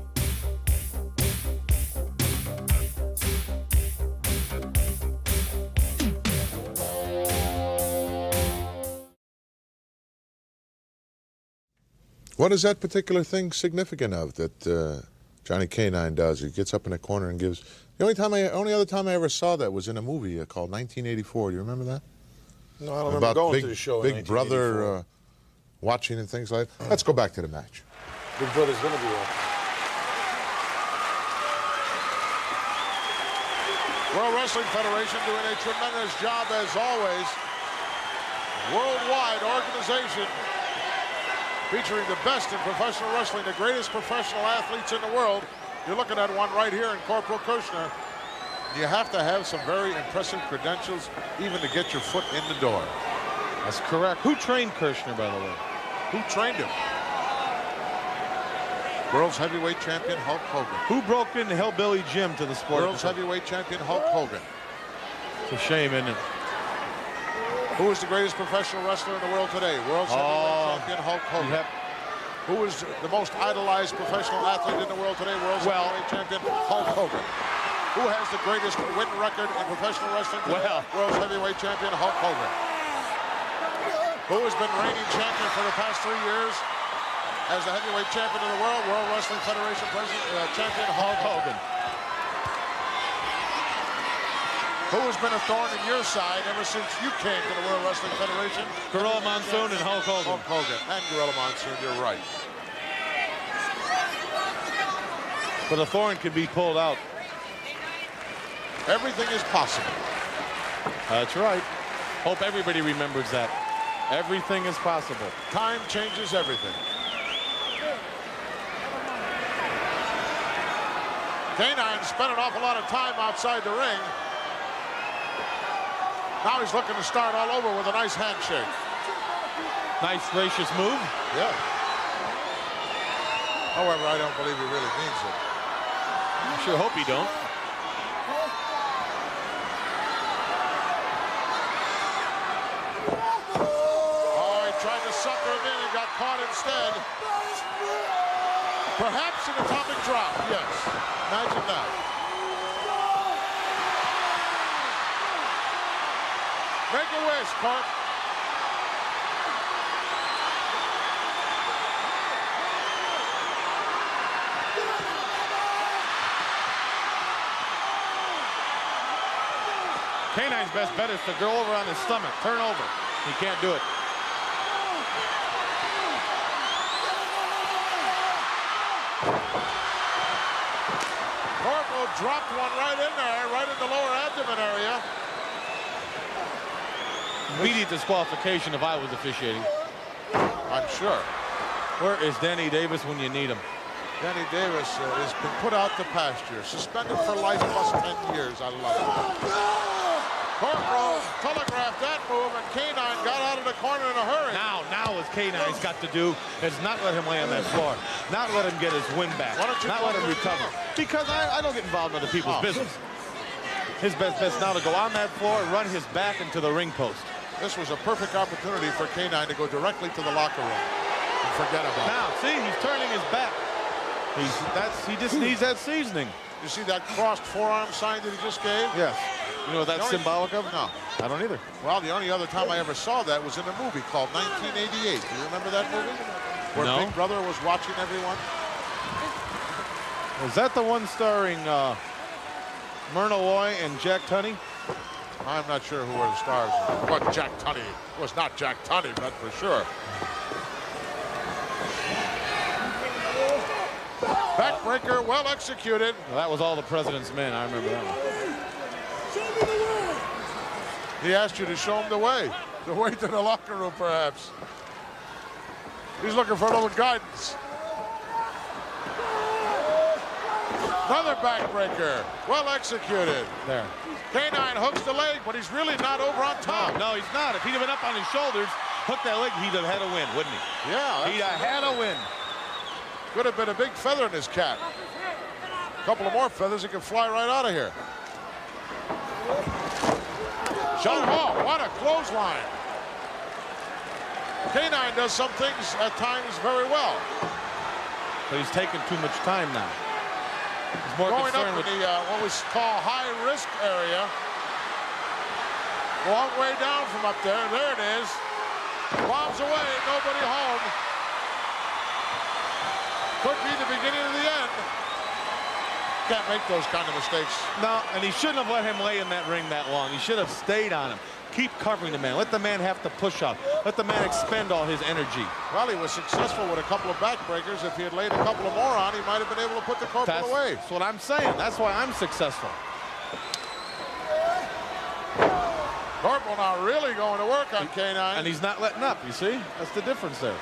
What is that particular thing significant of that Johnny Canine does? He gets up in a corner and gives. The only other time I ever saw that was in a movie called 1984. Do you remember that? No, I don't remember going to the show. Big Brother watching and things like that. Let's go back to the match. Big Brother's going to be on. World Wrestling Federation doing a tremendous job as always. Worldwide organization featuring the best in professional wrestling, the greatest professional athletes in the world. You're looking at one right here in Corporal Kirchner. You have to have some very impressive credentials even to get your foot in the door. That's correct. Who trained Kirchner, by the way? Who trained him? World's heavyweight champion Hulk Hogan. Who broke in Hillbilly Jim to the sport? World's heavyweight champion Hulk Hogan. It's a shame, isn't it? Who is the greatest professional wrestler in the world today? World's heavyweight champion Hulk Hogan. Yep. Who is the most idolized professional athlete in the world today? World's heavyweight champion Hulk Hogan. Who has the greatest win record in professional wrestling today? World's heavyweight champion Hulk Hogan. Who has been reigning champion for the past 3 years as the heavyweight champion of the world? World Wrestling Federation champion Hulk Hogan. Who has been a thorn in your side ever since you came to the World Wrestling Federation? Gorilla Monsoon and Hulk Hogan. Hulk Hogan and Gorilla Monsoon, you're right. But a thorn can be pulled out. Everything is possible. That's right. Hope everybody remembers that. Everything is possible. Time changes everything. Canine spent an awful lot of time outside the ring. Now he's looking to start all over with a nice handshake. Nice, gracious move. Yeah. However, I don't believe he really means it. I sure hope he don't. Oh, he tried to sucker him in and got caught instead. Perhaps an atomic drop, yes. Imagine that. Make a wish, Corp. Canine's best bet is to go over on his stomach, turn over. He can't do it. Corporal dropped one right in there, right in the lower abdomen area. Immediate disqualification if I was officiating. I'm sure. Where is Danny Davis when you need him? Danny Davis has been put out to pasture, suspended for life plus 10 years. I love it. Corporal telegraphed that move, and Canine got out of the corner in a hurry. Now what Canine's got to do is not let him lay on that floor, not let him get his wind back, not let him recover. Because I don't get involved in other people's business. His best bet's now to go on that floor and run his back into the ring post. This was a perfect opportunity for Canine to go directly to the locker room and forget about it. Now, see, he's turning his back. He just needs that seasoning. You see that crossed forearm sign that he just gave? Yes. You know what that's symbolic of? No. I don't either. Well, the only other time I ever saw that was in a movie called 1988. Do you remember that movie? Where No. Big Brother was watching everyone? Was that the one starring Myrna Loy and Jack Tunney? I'm not sure who were the stars. But Jack Tunney was not Jack Tunney, that's for sure. Backbreaker, well executed. Well, that was All the President's Men. I remember that one. He asked you to show him the way to the locker room, perhaps. He's looking for a little guidance. Another backbreaker, well executed. There. Canine hooks the leg, but he's really not over on top. No, he's not. If he'd have been up on his shoulders, hooked that leg, he'd have had a win, wouldn't he? Yeah. He'd have had a win. Could have been a big feather in his cap. A couple of more feathers, he can fly right out of here. Shot, oh, what a clothesline. Canine does some things at times very well. But he's taking too much time now. He's more Going concerned up with in the what we call high-risk area. Long way down from up there. There it is. Bombs away, nobody home. Could be the beginning of the end. Can't make those kind of mistakes. No, and he shouldn't have let him lay in that ring that long. He should have stayed on him. Keep covering the man. Let the man have to push up. Let the man expend all his energy. Well, he was successful with a couple of backbreakers. If he had laid a couple of more on, he might have been able to put the Corporal away. That's what I'm saying. That's why I'm successful. Corporal now really going to work on Canine. And he's not letting up, you see? That's the difference there.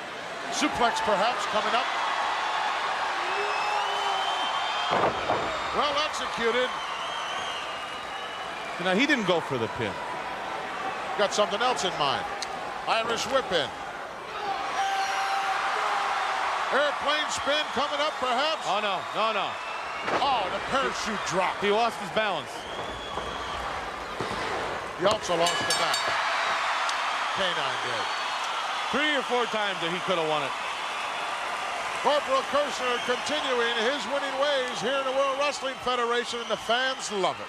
Suplex perhaps coming up. Well executed. Now, he didn't go for the pin. Got something else in mind. Irish whip in. Airplane spin coming up perhaps. Oh, no. Oh, the parachute drop. He lost his balance. He also lost the back. Canine did. 3 or 4 times that he could have won it. Corporal Kirchner continuing his winning ways here in the World Wrestling Federation, and the fans love it.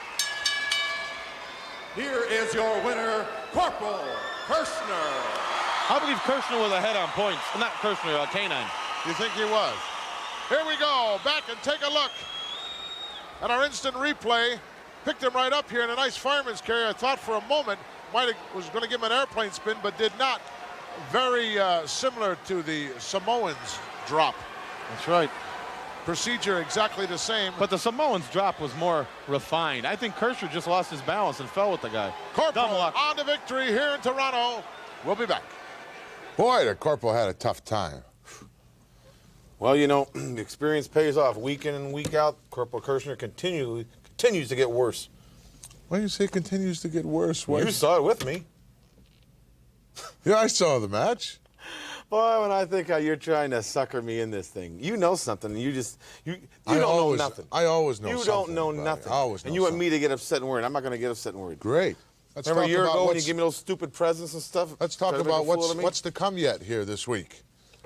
Here is your winner, Corporal Kirchner. I believe Kirchner was ahead on points. Not Kirchner, Canine. You think he was? Here we go, back and take a look at our instant replay. Picked him right up here in a nice fireman's carry. I thought for a moment was going to give him an airplane spin, but did not. Very similar to the Samoans drop. That's right. Procedure exactly the same. But the Samoans drop was more refined. I think Kirchner just lost his balance and fell with the guy. Corporal on to victory here in Toronto. We'll be back. Boy, the Corporal had a tough time. Well, you know, the experience pays off week in and week out. Corporal Kirchner continues to get worse. Why do you say continues to get worse? You saw it with me. Yeah, I saw the match. Boy, when I think how you're trying to sucker me in this thing, you know something. You don't know nothing. I always know something. You don't know nothing. I always know and you want me to get upset and worried. I'm not going to get upset and worried. Great. Let's Remember talk a year about ago when you gave me those stupid presents and stuff? Let's talk about what's to come yet here this week.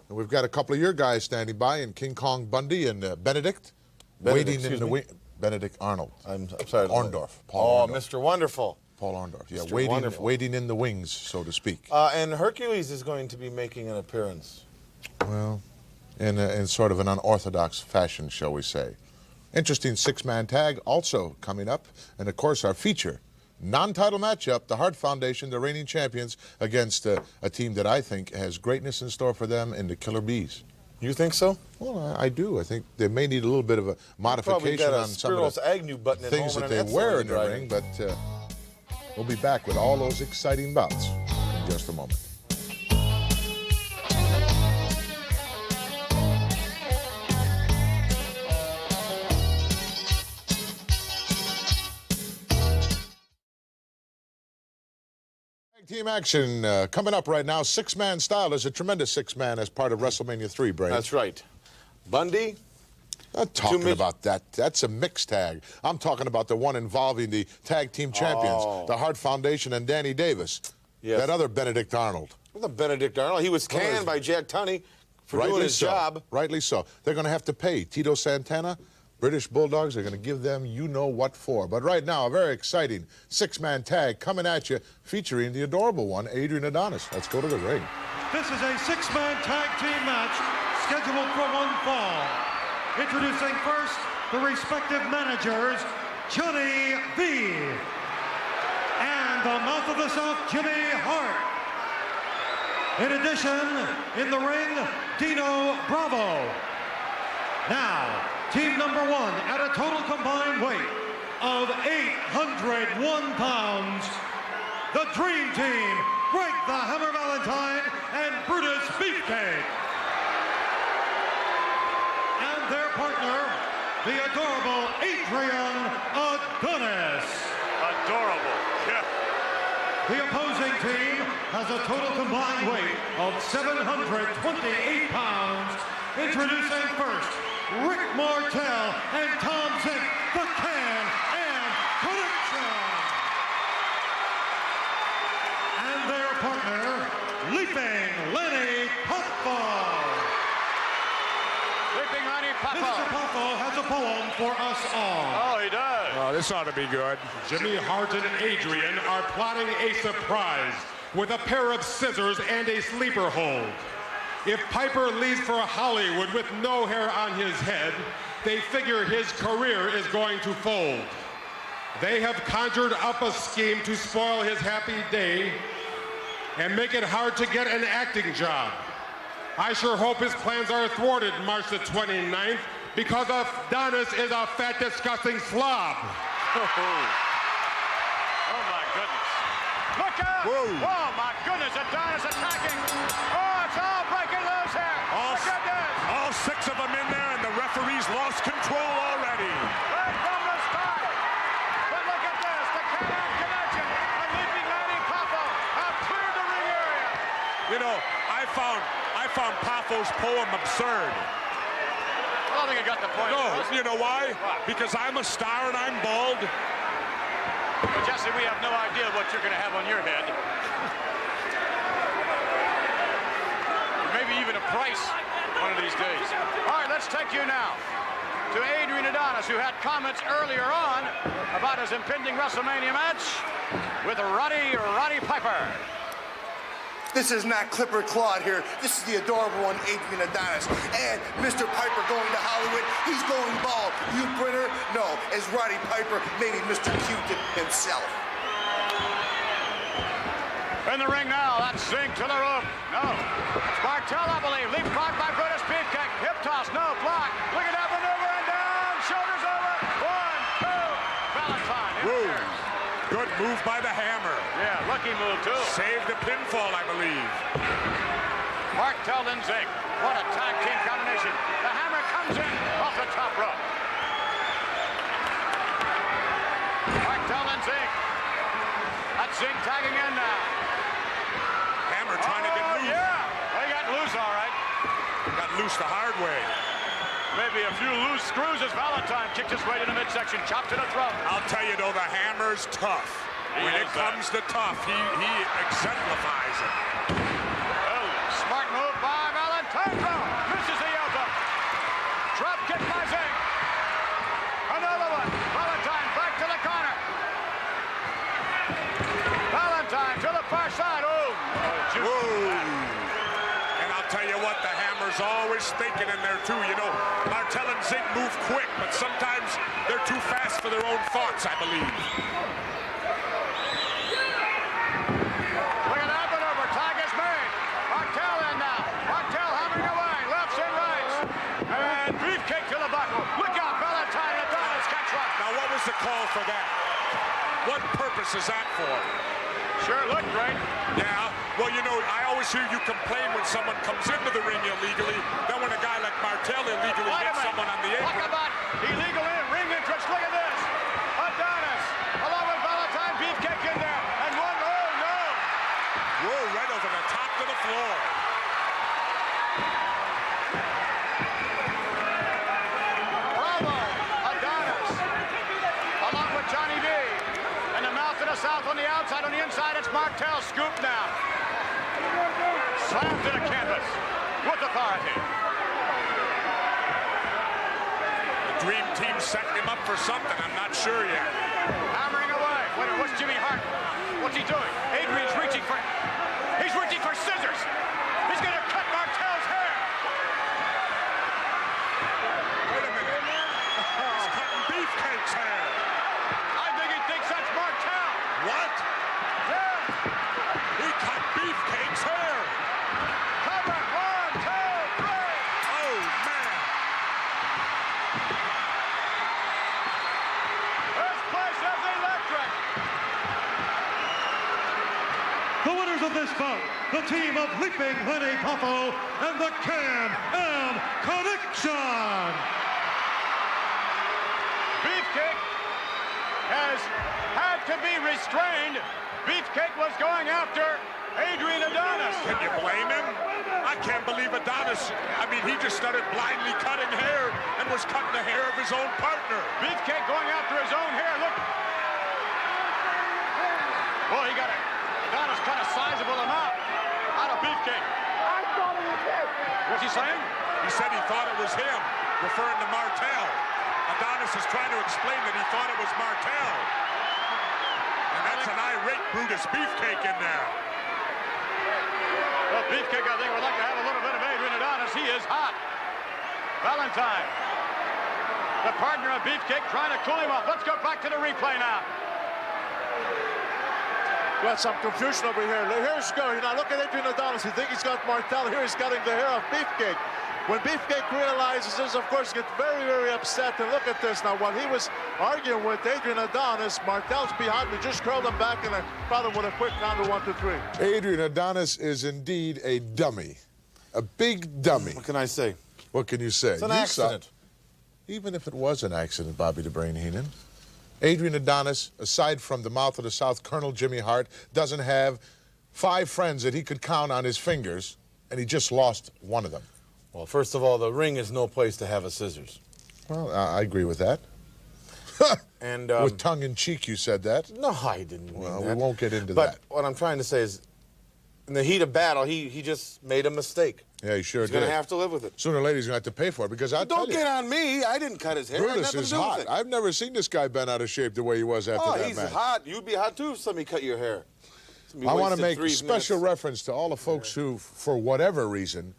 And we've got a couple of your guys standing by, and King Kong Bundy and Benedict waiting in the wing. Benedict Arnold. I'm sorry. Orndorff. Paul Orndorff. Mr. Wonderful. Paul Orndorff. Yeah, Mr. waiting in the wings, so to speak. And Hercules is going to be making an appearance. Well, in sort of an unorthodox fashion, shall we say. Interesting 6-man tag also coming up. And, of course, our feature, non-title matchup, the Hart Foundation, the reigning champions, against a team that I think has greatness in store for them in the Killer Bees. You think so? Well, I do. I think they may need a little bit of a modification on some of the Agnew button things that they wear in the ring, but we'll be back with all those exciting bouts in just a moment. Team action coming up right now. Six-man style. There's a tremendous six-man as part of WrestleMania III, Brain. That's right. Bundy. Not talking about that. That's a mixed tag. I'm talking about the one involving the tag team champions, the Hart Foundation and Danny Davis. Yes. That other Benedict Arnold. Well, the Benedict Arnold. He was canned by Jack Tunney for doing his job. Rightly so. They're going to have to pay Tito Santana. British Bulldogs are going to give them you-know-what for. But right now, a very exciting six-man tag coming at you, featuring the adorable one, Adrian Adonis. Let's go to the ring. This is a six-man tag team match scheduled for one fall. Introducing first the respective managers, Johnny V. and the mouth of the South, Jimmy Hart. In addition, in the ring, Dino Bravo. Now, team number one at a total combined weight of 801 pounds, the Dream Team, Greg the Hammer Valentine and Brutus Beefcake. And their partner, the adorable Adrian Adonis. Adorable, yeah. The opposing team has a total combined weight of 728 pounds. Introducing first, Rick Martel and Tom Zink, the Can and Connection. And their partner, Leaping Lenny Poffo. Leaping Lenny Poffo. Mr. Poffo has a poem for us all. Oh, he does. Oh, this ought to be good. Jimmy Hart and Adrian are plotting a surprise with a pair of scissors and a sleeper hold. If Piper leaves for Hollywood with no hair on his head, they figure his career is going to fold. They have conjured up a scheme to spoil his happy day and make it hard to get an acting job. I sure hope his plans are thwarted March the 29th, because Adonis is a fat, disgusting slob. Oh, my goodness. Look out! Whoa. Oh, my goodness, Adonis attacking. Oh, it's all breaking loose here. Look at this. All six of them in there, and the referee's lost control already. Right from the start. But look at this. The Can-Am Connection and Leaping Lenny Poffo have cleared the ring area. You know, I found Poffo's poem absurd. I don't think I got the point. No, you know why? Because I'm a star and I'm bald. Well, Jesse, we have no idea what you're going to have on your head. Maybe even a price one of these days. All right, let's take you now to Adrian Adonis, who had comments earlier on about his impending WrestleMania match with Roddy Piper. This is not Clipper Claude here. This is the adorable one, Adrian Adonis. And Mr. Piper going to Hollywood. He's going bald. You Brenner? No, as Roddy Piper, maybe Mr. Q-Tip himself. In the ring now, that's Zink to the rope. No. It's Martel, I believe. Leapfrog by Brutus Beefcake. Hip toss, no block. Look at that maneuver and down. Shoulders over. 1, 2. Valentine. Interferes. Good move by the Hammer. Yeah, lucky move, too. Saved the pinfall, I believe. Martel and Zink. What a tag team combination. The Hammer comes in off the top rope. Martel and Zink. That's Zink tagging in now. Hammer trying to get loose. Yeah. Well, he got loose, all right. Got loose the hard way. Maybe a few loose screws as Valentine kicked his way to the midsection, chopped to the throat. I'll tell you, though, the Hammer's tough. When it comes to tough, he exemplifies it. Oh, smart move by Valentine. Misses the elbow. Drop kick by Zink. Another one. Valentine back to the corner. Valentine to the far side. Oh, and I'll tell you what, the Hammer's always thinking in there, too. You know, Martel and Zink move quick, but sometimes they're too fast for their own thoughts, I believe. Look at that maneuver. Tag is made. Martel in now. Martel hammering away. Left and right. what was the call for that? What purpose is that for? Sure looked great. Yeah, well, you know, I always hear you complain when someone comes into the ring illegally. Then when a guy like Martel illegally hits someone on the apron. Talk about illegal ring entrance. Look at this. Adonis, along with Valentine, Beefcake in there. And one, oh no. Whoa, right over the top to the floor. Bravo, Adonis, along with Johnny B. And the mouth to the south on the outside, on the inside, it's Martel. Scoop now. Slammed to the canvas with authority. The Dream Team setting him up for something, I'm not sure yet. Hammering away. Wait, what's Jimmy Hart? What's he doing? Adrian's reaching for... He's reaching for scissors. He's going to cut Martel's hair. Wait a minute. He's cutting Beefcake's hair. I think he thinks that's Martel. What? Yeah. He cut Beefcake's hair. Cover. 1, 2, 3. Oh, man. This place is electric. The winners of this bout, the team of Leaping Lenny Poffo and the Can-Am Connection. Beefcake has had to be restrained. Beefcake was going after Adrian Adonis. Can you blame him? I can't believe Adonis. I mean, he just started blindly cutting hair and was cutting the hair of his own partner. Beefcake going after his own hair. Look. Boy, he got it. Adonis cut a sizable amount out of Beefcake. I thought it was him. What's he saying? He said he thought it was him, referring to Martel. Adonis is trying to explain that he thought it was Martel. And that's an irate Brutus Beefcake in there. Well, Beefcake, I think, would like to have a little bit of Adrian Adonis. He is hot. Valentine, the partner of Beefcake, trying to cool him off. Let's go back to the replay now. Got some confusion over here. Here's go. Now look at Adrian Adonis. You think he's got Martel. Here he's cutting the hair off Beefcake. When Beefcake realizes this, of course, gets very, very upset. And look at this. Now, while he was arguing with Adrian Adonis, Martel's behind me, just curled him back and caught him with a quick count of 1, 2, 3. Adrian Adonis is indeed a dummy. A big dummy. What can I say? What can you say? It's an accident. Even if it was an accident, Bobby the Brain Heenan, Adrian Adonis, aside from the mouth of the South, Colonel Jimmy Hart, doesn't have 5 friends that he could count on his fingers, and he just lost one of them. Well, first of all, the ring is no place to have a scissors. Well, I agree with that. And with tongue in cheek, you said that. No, I didn't mean well, that. we won't get into but that. What I'm trying to say is, in the heat of battle, he just made a mistake. Yeah, he sure He's did. going to have to live with it. Sooner or later, he's going to have to pay for it because Don't get on me. I didn't cut his hair. Brutus is hot. I've never seen this guy bent out of shape the way he was after that he's match. hot. You'd be hot too if somebody cut your hair. I want to make special reference to all the folks who, for whatever reason,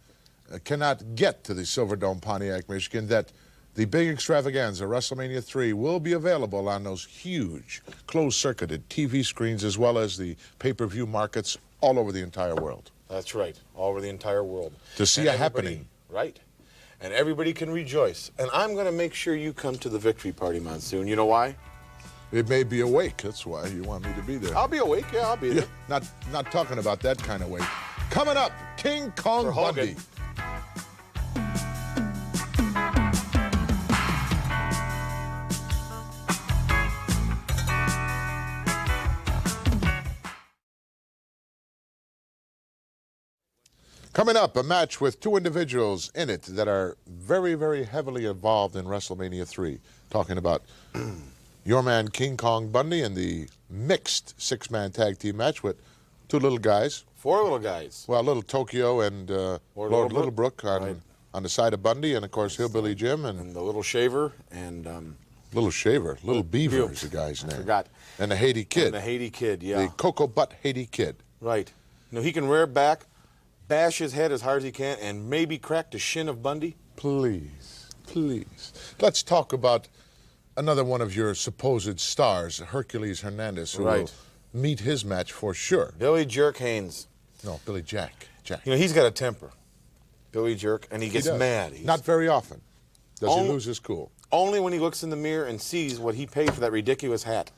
cannot get to the Silverdome, Pontiac, Michigan, that the big extravaganza, WrestleMania III, will be available on those huge, closed-circuited TV screens as well as the pay-per-view markets all over the entire world. That's right, all over the entire world. To see a happening. Right. And everybody can rejoice. And I'm going to make sure you come to the victory party, Monsoon. You know why? It may be awake. That's why you want me to be there. I'll be awake. Yeah, I'll be there. Not talking about that kind of weight. Coming up, King Kong Bundy. Coming up, a match with 2 individuals in it that are very, very heavily involved in WrestleMania III. Talking about your man King Kong Bundy and the mixed 6-man tag team match with 2 little guys. 4 little guys. Well, Little Tokyo and Lord Littlebrook on the side of Bundy, and of course Hillbilly Jim and the Little Shaver and Little Shaver, Little Beaver is the guy's name. I forgot. And the Haiti Kid. And the Haiti Kid, yeah. The Cocoa Butt Haiti Kid. Right. You know, he can rear back, bash his head as hard as he can, and maybe crack the shin of Bundy. Please, please. Let's talk about another one of your supposed stars, Hercules Hernandez, who will meet his match for sure. Billy Jerk Haynes. No, Billy Jack. You know, he's got a temper, Billy Jerk, and he gets mad. Not very often does he lose his cool. Only when he looks in the mirror and sees what he paid for that ridiculous hat.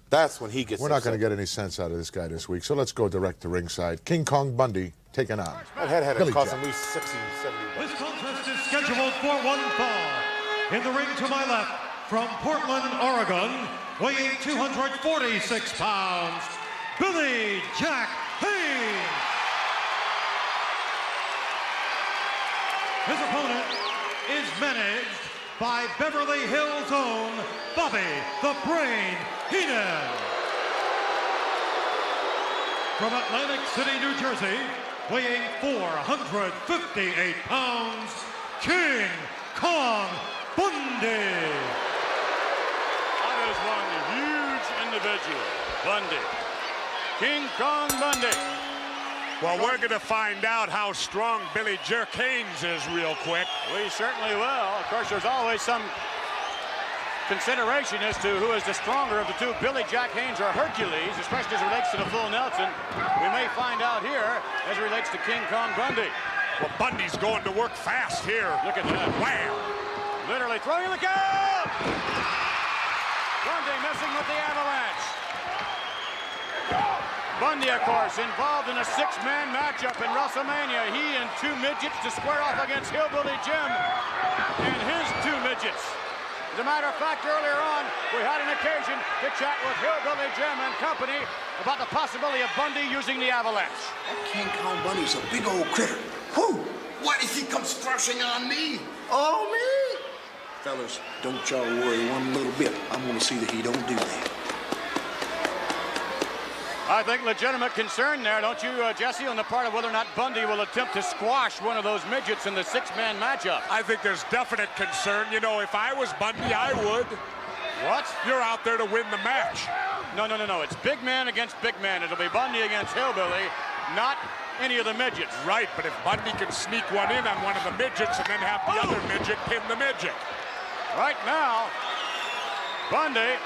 That's when he gets We're not going to get any sense out of this guy this week, so let's go direct to ringside. King Kong Bundy taking on That head had Billy to cost Jack. him at least 60, 70 bucks. This contest is scheduled for one fall. In the ring to my left, from Portland, Oregon, weighing 246 pounds, Billy Jack Haynes. His opponent is managed by Beverly Hills' own Bobby the Brain Heenan. From Atlantic City, New Jersey, weighing 458 pounds, King Kong Bundy. That is one huge individual, Bundy. King Kong Bundy. Well, we're going to find out how strong Billy Jack Haynes is real quick. We certainly will. Of course, there's always some consideration as to who is the stronger of the two, Billy Jack Haynes or Hercules, especially as it relates to the full Nelson. We may find out here as it relates to King Kong Bundy. Well, Bundy's going to work fast here. Look at that. Wow. Literally throwing the count! Bundy messing with the avalanche. Bundy, of course, involved in a six-man matchup in WrestleMania. He and two midgets to square off against Hillbilly Jim and his two midgets. As a matter of fact, earlier on, we had an occasion to chat with Hillbilly Jim and company about the possibility of Bundy using the avalanche. That King Kong Bundy's a big old critter. Whew! Why does he come thrashing on me? Oh, me? Fellas, don't y'all worry one little bit. I'm gonna see that he don't do that. I think legitimate concern there, don't you, Jesse, on the part of whether or not Bundy will attempt to squash one of those midgets in the six-man matchup. I think there's definite concern. You know, if I was Bundy, I would. What? You're out there to win the match. No. It's big man against big man. It'll be Bundy against Hillbilly, not any of the midgets. Right, but if Bundy can sneak one in on one of the midgets and then have the other midget pin the midget. Right now, Bundy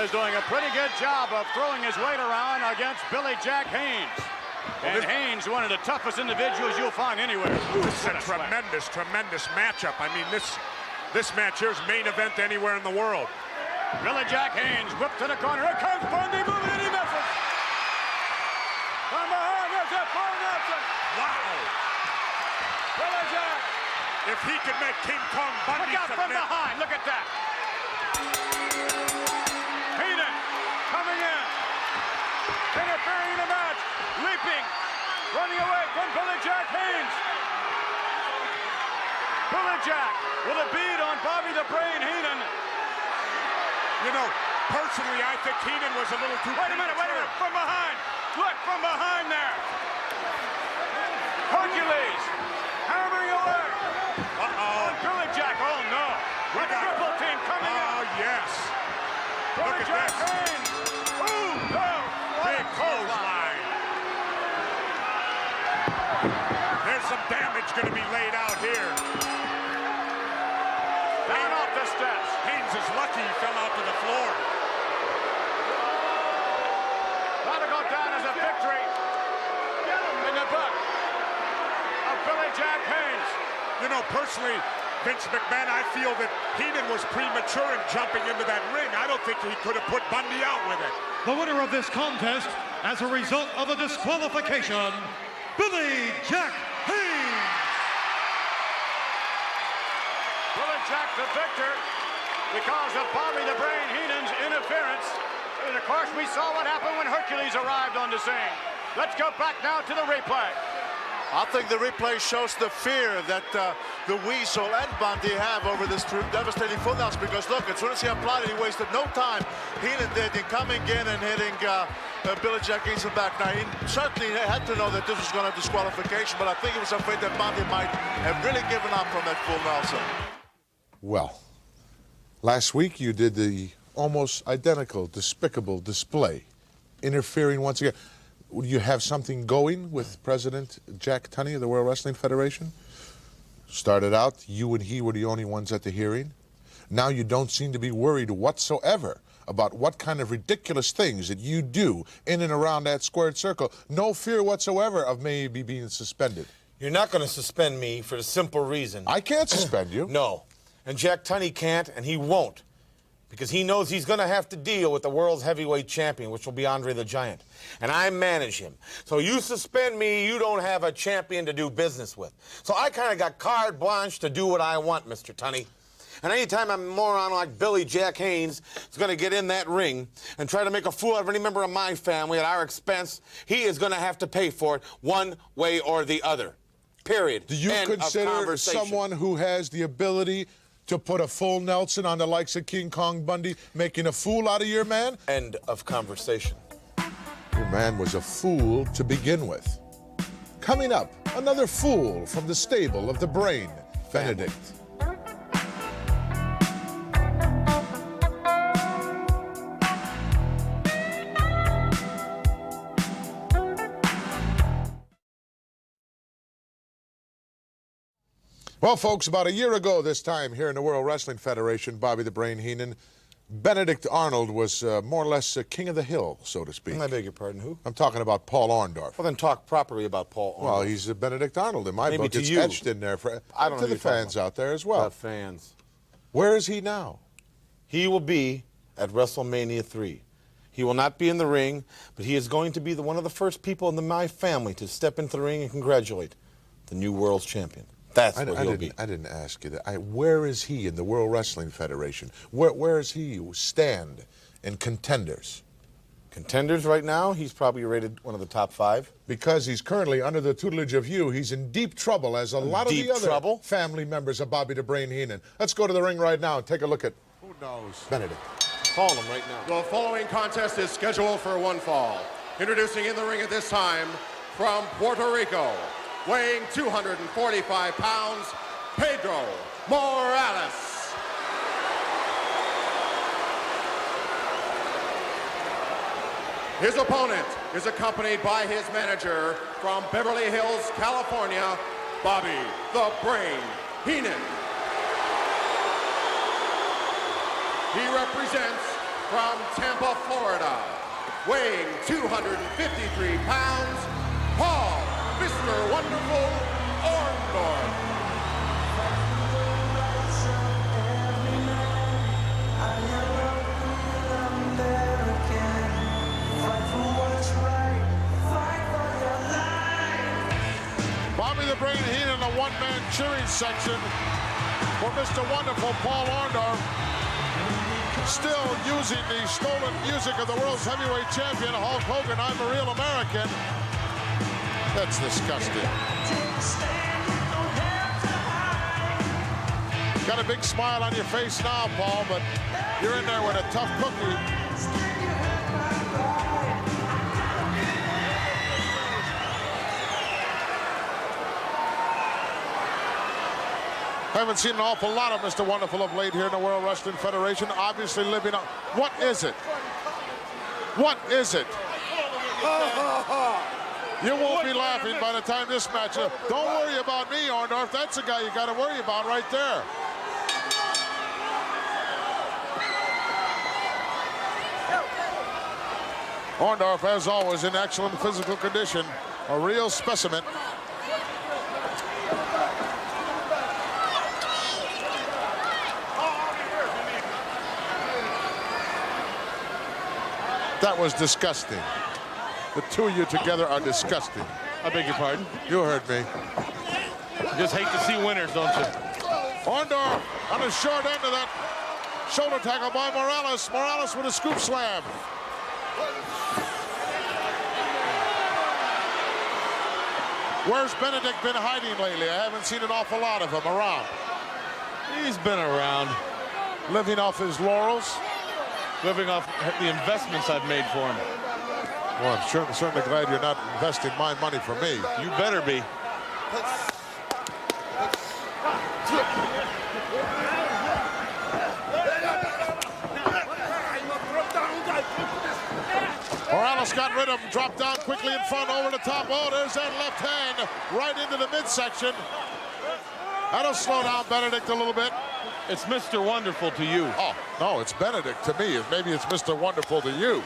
is doing a pretty good job of throwing his weight around against Billy Jack Haynes. And Haynes, one of the toughest individuals you'll find anywhere. This is a tremendous matchup. I mean, this match here is main event anywhere in the world. Billy Jack Haynes whipped to the corner. Here comes Bundy moving and he misses. From behind, there's that full Nelson. Wow. Billy Jack. If he could make King Kong Bundy look out from behind. Look at that. Heenan coming in. Interfering in the match. Leaping. Running away from Billy Jack Haynes. Billy Jack with a bead on Bobby the Brain Heenan. You know, personally, I think Heenan was a little too... Wait a minute. From behind. Look, from behind there. Hercules hammering away. Uh-oh. On Billy Jack. Oh, no. A triple team coming in. Oh, yes. Billy Jack Haynes. Ooh, no. Big clothesline. There's some damage going to be laid out here. Down off the steps. Haynes is lucky he fell out to the floor. That'll go down as a victory in the book of Billy Jack Haynes. You know, personally, Vince McMahon, I feel that Heenan was premature in jumping into that ring. I don't think he could have put Bundy out with it. The winner of this contest, as a result of a disqualification, Billy Jack Haynes. Billy Jack the victor because of Bobby the Brain Heenan's interference. And of course, we saw what happened when Hercules arrived on the scene. Let's go back now to the replay. I think the replay shows the fear that the Weasel and Bundy have over this devastating full Nelson, because look, as soon as he applied it, he wasted no time. Heenan did in coming in and hitting Billy Jack Haynes in the back. Now, he certainly had to know that this was going to have disqualification, but I think he was afraid that Bundy might have really given up from that full Nelson. Well, last week you did the almost identical, despicable display, interfering once again. Would you have something going with President Jack Tunney of the World Wrestling Federation? Started out, you and he were the only ones at the hearing. Now you don't seem to be worried whatsoever about what kind of ridiculous things that you do in and around that squared circle. No fear whatsoever of maybe being suspended. You're not going to suspend me for the simple reason. I can't suspend you. No. And Jack Tunney can't, and he won't, because he knows he's going to have to deal with the world's heavyweight champion, which will be Andre the Giant. And I manage him. So you suspend me, you don't have a champion to do business with. So I kind of got carte blanche to do what I want, Mr. Tunney. And anytime a moron like Billy Jack Haynes is going to get in that ring and try to make a fool out of any member of my family at our expense, he is going to have to pay for it one way or the other. Period. Do you consider someone who has the ability to put a full Nelson on the likes of King Kong Bundy making a fool out of your man? End of conversation. Your man was a fool to begin with. Coming up, another fool from the stable of the Brain, Benedict. Well, folks, about a year ago this time here in the World Wrestling Federation, Bobby the Brain Heenan, Benedict Arnold was more or less king of the hill, so to speak. I beg your pardon, who? I'm talking about Paul Orndorff. Well, then talk properly about Paul Orndorff. Well, he's Benedict Arnold in my book. It's etched in there for I don't to the fans out there as well. Fans. Where is he now? He will be at WrestleMania III. He will not be in the ring, but he is going to be one of the first people in my family to step into the ring and congratulate the new world's champion. That's where he'll be. I didn't ask you that. Where is he in the World Wrestling Federation? Where is he stand in contenders? Contenders right now, he's probably rated one of the top 5. Because he's currently under the tutelage of you, he's in deep trouble, as a lot of the other family members of Bobby the Brain Heenan. Let's go to the ring right now and take a look at who knows Benedict. Call him right now. The following contest is scheduled for one fall. Introducing in the ring at this time, from Puerto Rico, weighing 245 pounds, Pedro Morales. His opponent is accompanied by his manager from Beverly Hills, California, Bobby the Brain Heenan. He represents from Tampa, Florida, weighing 253 pounds, Paul Mr. Wonderful Orndorff. Bobby the Brain Heenan in the one-man cheering section for Mr. Wonderful Paul Orndorff. Still using the stolen music of the world's heavyweight champion, Hulk Hogan, I'm a Real American. That's disgusting. Got a big smile on your face now, Paul, but you're in there with a tough cookie. I haven't seen an awful lot of Mr. Wonderful of late here in the World Wrestling Federation. Obviously living up. What is it? What is it? You won't be laughing by the time this match is. Don't worry about me, Orndorff. That's the guy you got to worry about right there. Orndorff, as always, in excellent physical condition. A real specimen. That was disgusting. The two of you together are disgusting. I beg your pardon? You heard me. You just hate to see winners, don't you? Orndorff on the short end of that shoulder tackle by Morales. Morales with a scoop slam. Where's Benedict been hiding lately? I haven't seen an awful lot of him around. He's been around. Living off his laurels? Living off the investments I've made for him. Well, I'm certainly glad you're not investing my money for me. You better be. Morales got rid of him, dropped down quickly in front, over the top. Oh, there's that left hand right into the midsection. That'll slow down Benedict a little bit. It's Mr. Wonderful to you. Oh, no, it's Benedict to me. Maybe it's Mr. Wonderful to you.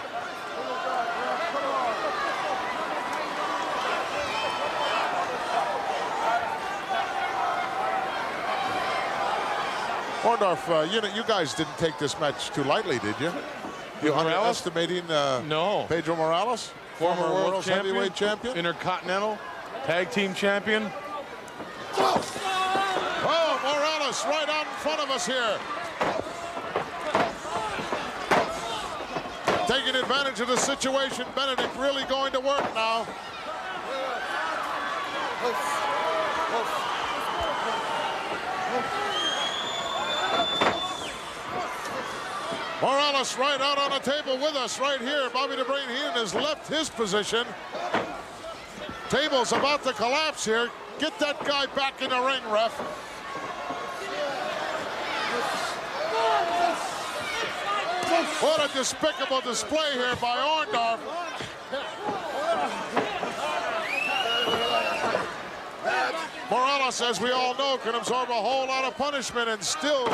Orndorff, you guys didn't take this match too lightly, did you? You underestimating Pedro Morales? Former world heavyweight champion? Intercontinental tag team champion. Oh, Morales right out in front of us here. Taking advantage of the situation. Benedict really going to work now. Morales right out on the table with us right here. Bobby the Brain Heenan has left his position. Table's about to collapse here. Get that guy back in the ring, ref. What a despicable display here by Orndorff. Morales, as we all know, can absorb a whole lot of punishment and still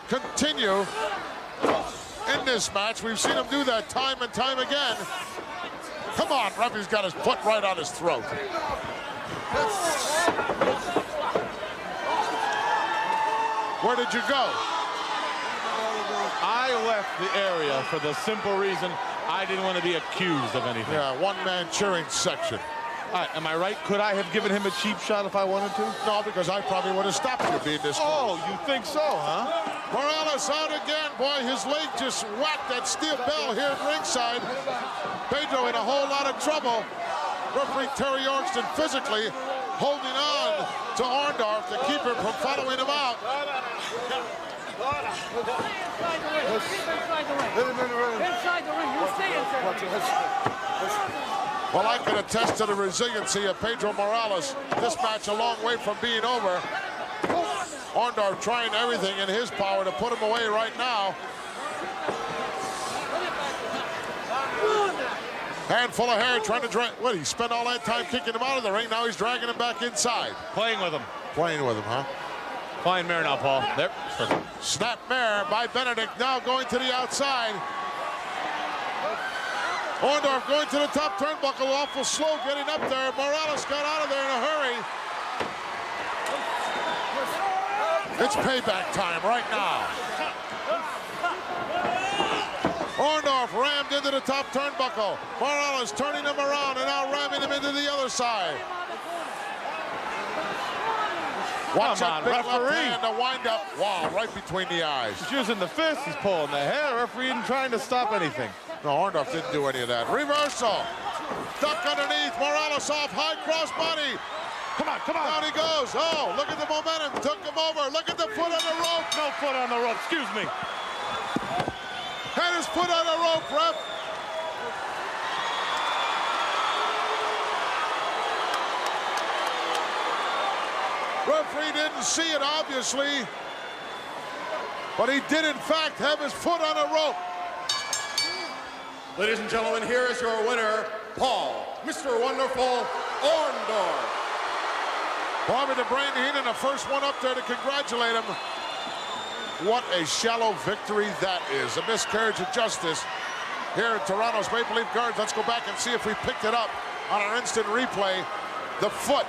continue in this match. We've seen him do that time and time again. Come on, ref, he's got his foot right on his throat. Where did you go? I left the area for the simple reason I didn't want to be accused of anything. Yeah, one-man cheering section. All right, am I right? Could I have given him a cheap shot if I wanted to? No, because I probably would have stopped you being this close. Oh, you think so, huh? Morales out again. Boy, his leg just whacked that steel bell here at ringside. Pedro in a whole lot of trouble. Referee Terry Yorkston physically holding on to Orndorff to keep him from following him out. Inside the ring. You stay inside. Well, I can attest to the resiliency of Pedro Morales. This match a long way from being over. Orndorff trying everything in his power to put him away right now. Handful of hair trying to drag. What, he spent all that time kicking him out of the ring. Now he's dragging him back inside. Playing with him. Playing with him, huh? Fine mare now, Paul. There. Snap mare by Benedict, now going to the outside. Orndorff going to the top turnbuckle, awful slow getting up there. Morales got out of there in a hurry. It's payback time right now. Orndorff rammed into the top turnbuckle. Morales turning him around and now ramming him into the other side. Watch that big left hand, the wind up. Wow, right between the eyes. He's using the fist, he's pulling the hair. Referee isn't trying to stop anything. No, Orndorff didn't do any of that. Reversal. Duck underneath. Morales off. High cross body. Come on, come on. Down he goes. Oh, look at the momentum. Took him over. Look at the foot on the rope. No foot on the rope. Excuse me. Had his foot on the rope, ref. Referee didn't see it, obviously. But he did, in fact, have his foot on a rope. Ladies and gentlemen, here is your winner, Paul, Mr. Wonderful Orndorff. Bobby the Brain Heenan, the first one up there to congratulate him. What a shallow victory that is. A miscarriage of justice here at Toronto's Maple Leaf Gardens. Let's go back and see if we picked it up on our instant replay. The foot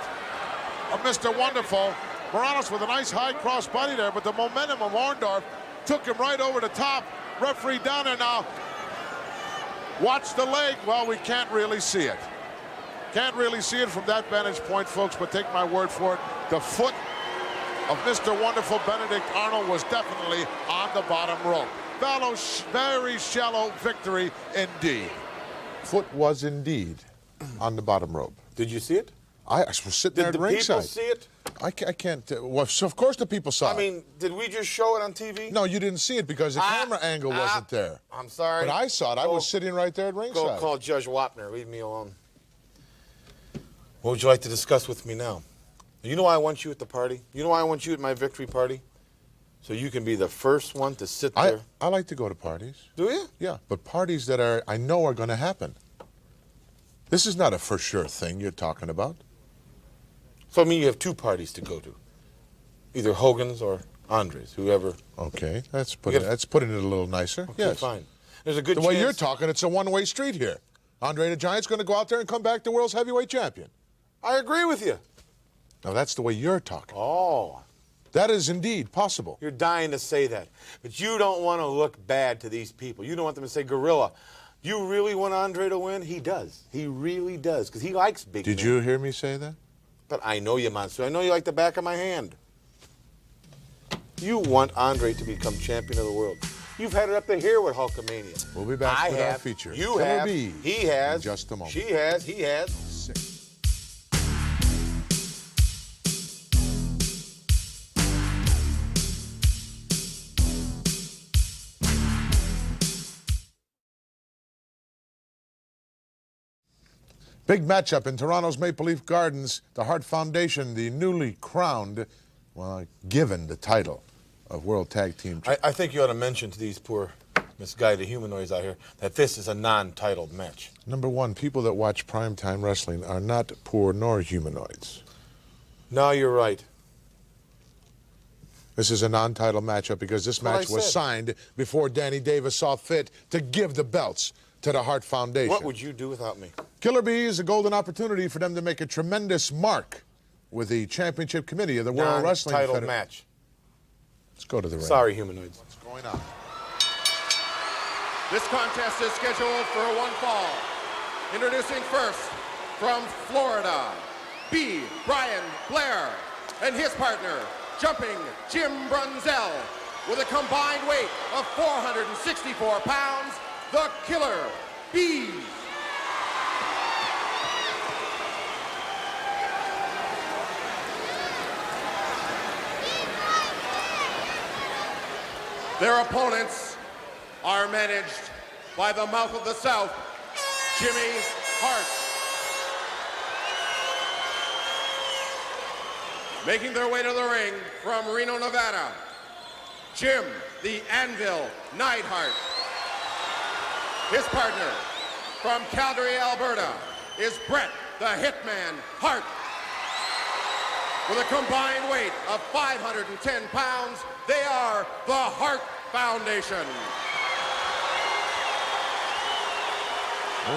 of Mr. Wonderful. Morales with a nice high cross body there, but the momentum of Orndorff took him right over the top. Referee down there now. Watch the leg. Well, we can't really see it. Can't really see it from that vantage point, folks, but take my word for it. The foot of Mr. Wonderful Benedict Arnold was definitely on the bottom rope. Very shallow victory indeed. Foot was indeed on the bottom rope. Did you see it? I was sitting there at ringside. Did the people see it? I can't. Well, so of course the people saw it. I mean, did we just show it on TV? No, you didn't see it because the camera angle wasn't there. I'm sorry. But I saw it. I was sitting right there at ringside. Go call Judge Wapner. Leave me alone. What would you like to discuss with me now? You know why I want you at the party? You know why I want you at my victory party? So you can be the first one to sit there. I like to go to parties. Do you? Yeah, but parties that I know are going to happen. This is not a for sure thing you're talking about. So I mean, you have two parties to go to, either Hogan's or Andre's, whoever. Okay, that's putting it a little nicer. Okay, yes, fine. There's a good the way you're talking, it's a one-way street here. Andre the Giant's going to go out there and come back the world's heavyweight champion. I agree with you. Now that's the way you're talking. Oh, That is indeed possible. You're dying to say that. But you don't want to look bad to these people. You don't want them to say, Gorilla, you really want Andre to win? He does. He really does, because he likes big men. Did you hear me say that? But I know you, Monster. I know you like the back of my hand. You want Andre to become champion of the world. You've had it up to here with Hulkamania. We'll be back with our feature. You have. He has. In just a moment. She has. He has. Big matchup in Toronto's Maple Leaf Gardens. The Hart Foundation, the newly crowned, well, given the title of World Tag Team Champions. I think you ought to mention to these poor misguided humanoids out here that this is a non-titled match. Number one, people that watch primetime wrestling are not poor nor humanoids. No, you're right. This is a non-title matchup because this match was signed before Danny Davis saw fit to give the belts to the Hart Foundation. What would you do without me? Killer Bee is a golden opportunity for them to make a tremendous mark with the Championship Committee of the World Wrestling Federation. Non-titled match. Let's go to the ring. Sorry, humanoids. What's going on? This contest is scheduled for one fall. Introducing first, from Florida, B. Brian Blair, and his partner, Jumping Jim Brunzell, with a combined weight of 464 pounds, the Killer Bees. Their opponents are managed by the Mouth of the South, Jimmy Hart. Making their way to the ring from Reno, Nevada, Jim the Anvil Neidhart. His partner from Calgary, Alberta, is Bret the Hitman Hart. With a combined weight of 510 pounds, they are the Hart Foundation.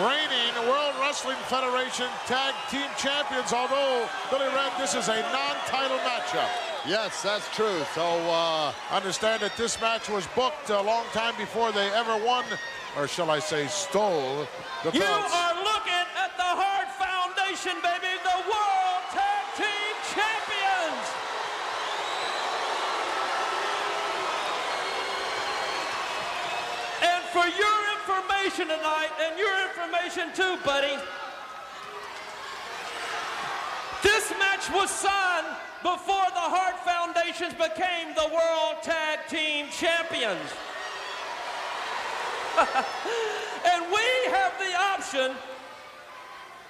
Reigning World Wrestling Federation Tag Team Champions, although, Billy Red, this is a non-title matchup. Yes, that's true. So, understand that this match was booked a long time before they ever won, or shall I say stole, the belts. You are looking at the Hart Foundation, baby, the World Tag Team Champions. And for your information tonight, and your information too, buddy, this match was signed before the Hart Foundations became the World Tag Team Champions. And we have the option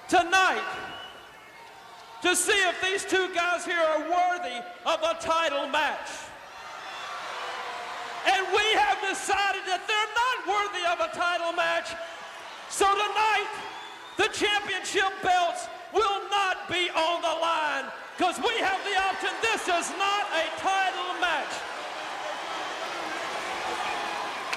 tonight to see if these two guys here are worthy of a title match. And we have decided that they're not worthy of a title match. So tonight, the championship belts will not be on the line because we have the option. This is not a title match.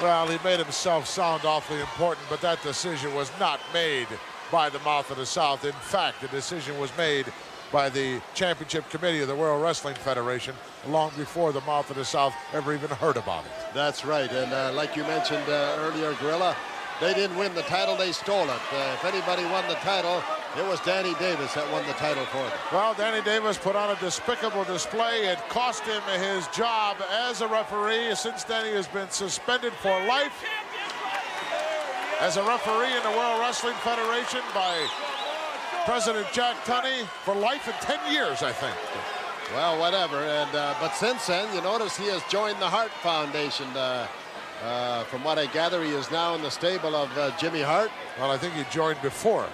Well, he made himself sound awfully important, but that decision was not made by the Mouth of the South. In fact, the decision was made by the Championship Committee of the World Wrestling Federation long before the Mouth of the South ever even heard about it. That's right, and like you mentioned earlier, Gorilla, they didn't win the title, they stole it. If anybody won the title, it was Danny Davis that won the title for them. Well, Danny Davis put on a despicable display. It cost him his job as a referee. Since then, he has been suspended for life as a referee in the World Wrestling Federation by President Jack Tunney for life and 10 years, I think. Well, whatever, and but since then, you notice he has joined the Hart Foundation. From what I gather, he is now in the stable of Jimmy Hart. Well, I think he joined before.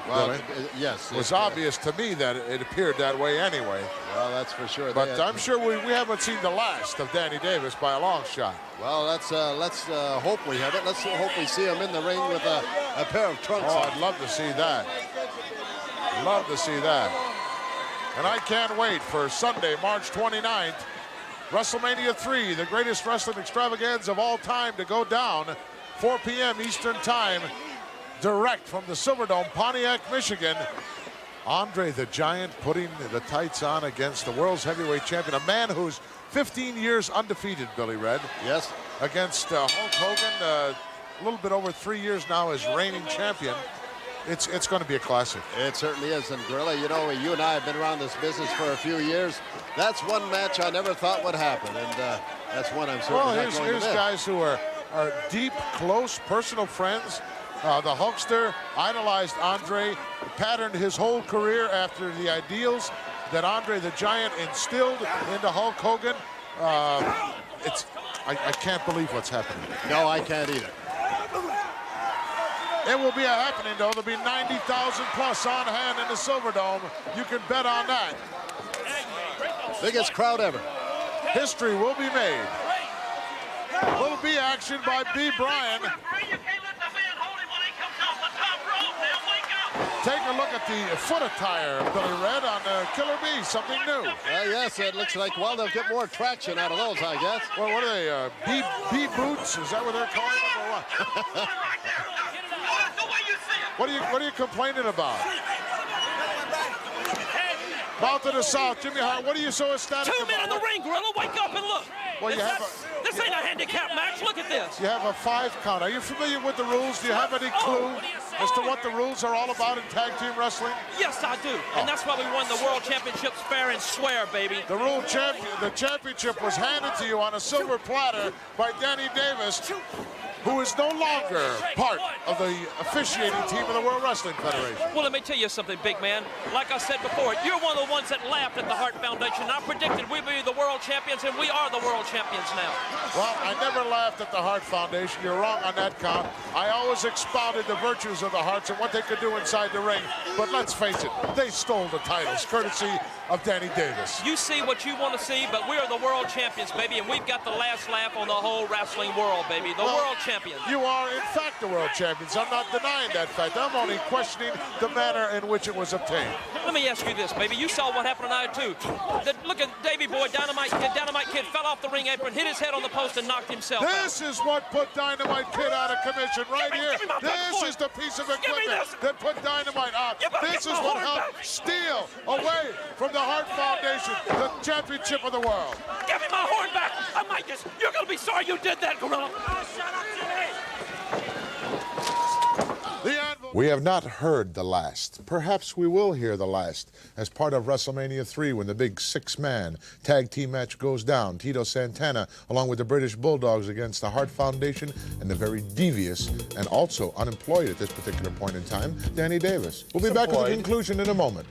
Well, yes. It was obvious to me that it appeared that way anyway. Well, that's for sure. But I'm sure we haven't seen the last of Danny Davis by a long shot. Well, let's hope we have it. Let's hope we see him in the ring with a pair of trunks. Oh, I'd love to see that. Love to see that. And I can't wait for Sunday, March 29th, WrestleMania III, the greatest wrestling extravaganza of all time, to go down 4 p.m. Eastern Time, direct from the Silverdome, Pontiac, Michigan. Andre the Giant putting the tights on against the world's heavyweight champion, a man who's 15 years undefeated, Billy Red. Yes. Against Hulk Hogan, a little bit over 3 years now as reigning champion. It's going to be a classic. It certainly is. And Gorilla, you know, you and I have been around this business for a few years. That's one match I never thought would happen, and that's one I'm certainly not going to miss. Here's guys who are deep, close, personal friends. The Hulkster idolized Andre, patterned his whole career after the ideals that Andre the Giant instilled into Hulk Hogan. I can't believe what's happening. No, I can't either. It will be a happening, though. There'll be 90,000 plus on hand in the Silverdome. You can bet on that. Biggest crowd ever. History will be made. Little B action by B. Bryan. Take a look at the foot attire, Billy Red, on Killer B. Something new. Yes, it looks like, well, they'll get more traction out of those, I guess. Well, what are they, B boots? Is that what they're calling them, or what? What are you complaining about? Mouth of the South, Jimmy Hart, what are you so ecstatic about? 2 men in the ring, Gorilla, wake up and look. Well, this ain't a handicap match, look at this. You have a 5 count. Are you familiar with the rules? Do you have any clue as to what the rules are all about in tag team wrestling? Yes, I do. And that's why we won the World Championships fair and square, baby. The championship was handed to you on a silver platter by Danny Davis, who is no longer part of the officiating team of the World Wrestling Federation. Well, let me tell you something, big man. Like I said before, you're one of the ones that laughed at the Hart Foundation. I predicted we'd be the world champions, and we are the world champions now. Well, I never laughed at the Hart Foundation. You're wrong on that count. I always expounded the virtues of the Harts and what they could do inside the ring. But let's face it, they stole the titles, courtesy of Danny Davis. You see what you want to see, but we are the world champions, baby, and we've got the last laugh on the whole wrestling world, baby. The world champions. You are, in fact, the world champions. I'm not denying that fact. I'm only questioning the manner in which it was obtained. Let me ask you this, baby. You saw what happened tonight, too. Look at Davey Boy, Dynamite Kid fell off the ring apron, hit his head on the post, and knocked himself out. This is what put Dynamite Kid out of commission right here. This is the piece of equipment that put Dynamite out. This is what helped steal away from the Hart Foundation the championship of the world. Give me my horn back. I might just, you're going to be sorry you did that, Gorilla. We have not heard the last. Perhaps we will hear the last as part of WrestleMania III when the big 6-man tag team match goes down. Tito Santana along with the British Bulldogs against the Hart Foundation and the very devious and also unemployed at this particular point in time, Danny Davis. We'll be back with the conclusion in a moment.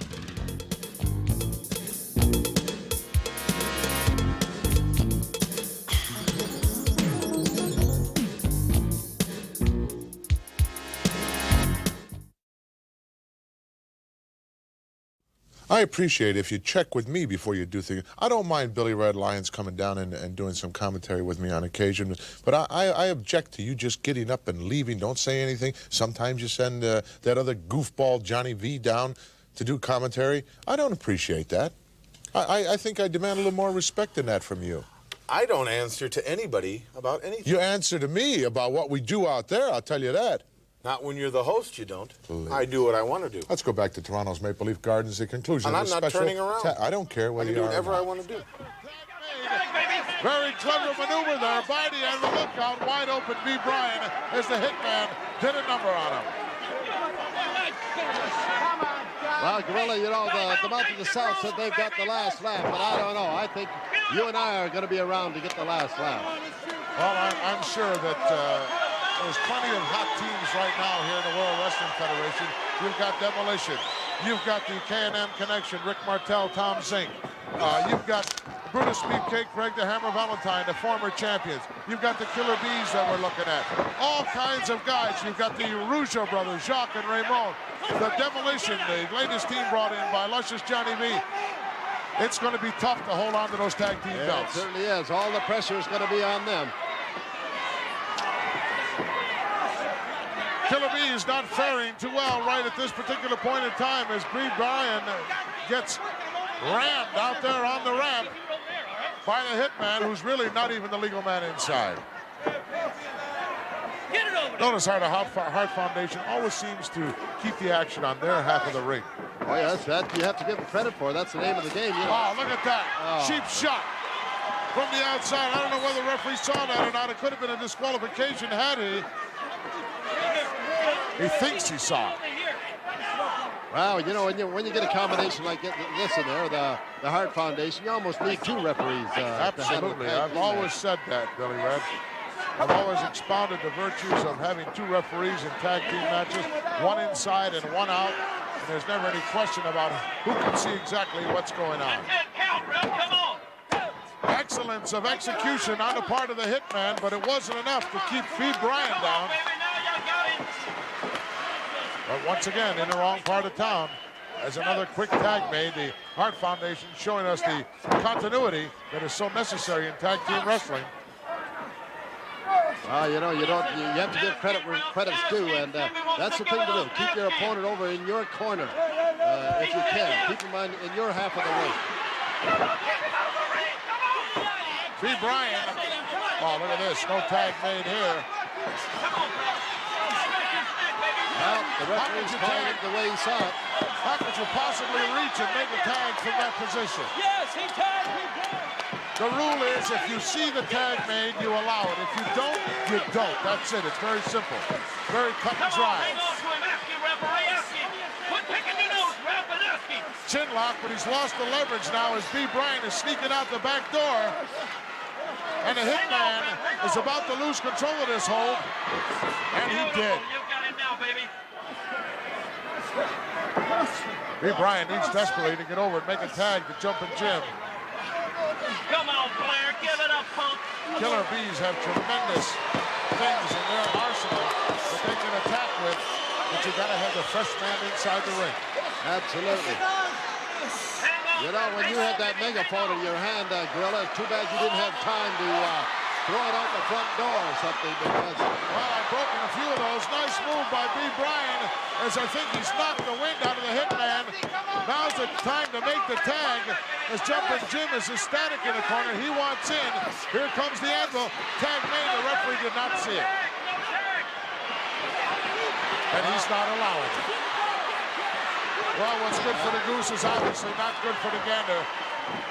I appreciate if you check with me before you do things. I don't mind Billy Red Lyons coming down and doing some commentary with me on occasion, but I object to you just getting up and leaving. Don't say anything. Sometimes you send that other goofball Johnny V down to do commentary. I don't appreciate that. I think I demand a little more respect than that from you. I don't answer to anybody about anything. You answer to me about what we do out there, I'll tell you that. Not when you're the host, you don't. I do what I want to do. Let's go back to Toronto's Maple Leaf Gardens, the conclusion and of I'm the not special turning around. I don't care whether you are. I can do whatever I want to do. Very clever maneuver there by the end of the lookout. Wide open B. Bryan as the hitman did a number on him. Well, Gorilla, you know, the Mouth of the South said they've got the last laugh, but I don't know. I think you and I are going to be around to get the last laugh. Well, I'm sure that there's plenty of hot teams right now here in the World Wrestling Federation. You've got Demolition. You've got the K&M Connection, Rick Martel, Tom Zink. You've got Brutus Beefcake, Greg the Hammer Valentine, the former champions. You've got the Killer Bees that we're looking at. All kinds of guys. You've got the Rougeau brothers, Jacques and Raymond. The Demolition, the latest team brought in by Luscious Johnny V. It's going to be tough to hold on to those tag team belts. It certainly is. All the pressure is going to be on them. Killer B is not faring too well right at this particular point in time as B. Bryan gets rammed out there on the ramp by the hitman, who's really not even the legal man inside. Get it over. Notice how the Hart Foundation always seems to keep the action on their half of the ring. Oh, yeah, that's that you have to give them credit for. That's the name of the game. You know. Oh, look at that. Cheap shot from the outside. I don't know whether the referee saw that or not. It could have been a disqualification had he. He thinks he saw it. Wow, you know, when you get a combination like this in there, the Hart Foundation, you almost need two referees. Absolutely. I've always said that, Billy Red. I've always expounded the virtues of having two referees in tag team matches, one inside and one out. And there's never any question about who can see exactly what's going on. Excellence of execution on the part of the Hitman, but it wasn't enough to keep B. Bryan down. But once again, in the wrong part of town, as another quick tag made, the Hart Foundation showing us the continuity that is so necessary in tag team wrestling. Well, you know, you have to give credit where credit's due, and that's the thing to do. Keep your opponent over in your corner, if you can. Keep him in your half of the ring. B. Bryan. Oh, look at this. No tag made here. Well, the referee's calling it the way he saw it. How could you possibly reach and make a tag from that position? Yes, he tagged. The rule is if you see the tag made, you allow it. If you don't, you don't. That's it. It's very simple. Very cut and dry. Chin lock, but he's lost the leverage now as B. Bryan is sneaking out the back door. And the Hitman is about to lose control of this hold. And he did. B. Bryan needs desperately to get over and make a tag to Jumpin' Jim. Come on, Blair, give it up, punk. Killer Bees have tremendous things in their arsenal that they can attack with, but you gotta have the fresh man inside the ring. Absolutely. You know, when you had that megaphone in your hand, Gorilla, it's too bad you didn't have time to throw it out the front door or something, because... Well, I've broken a few of those. Nice move by B. Bryan, as I think he's knocked the wind out of the Hitman. Now's the time to make the tag, as Jumpin' Jim is ecstatic in the corner. He wants in. Here comes the anvil. Tag made. The referee did not see it. And he's not allowing it. Well, what's good for the goose is obviously not good for the gander.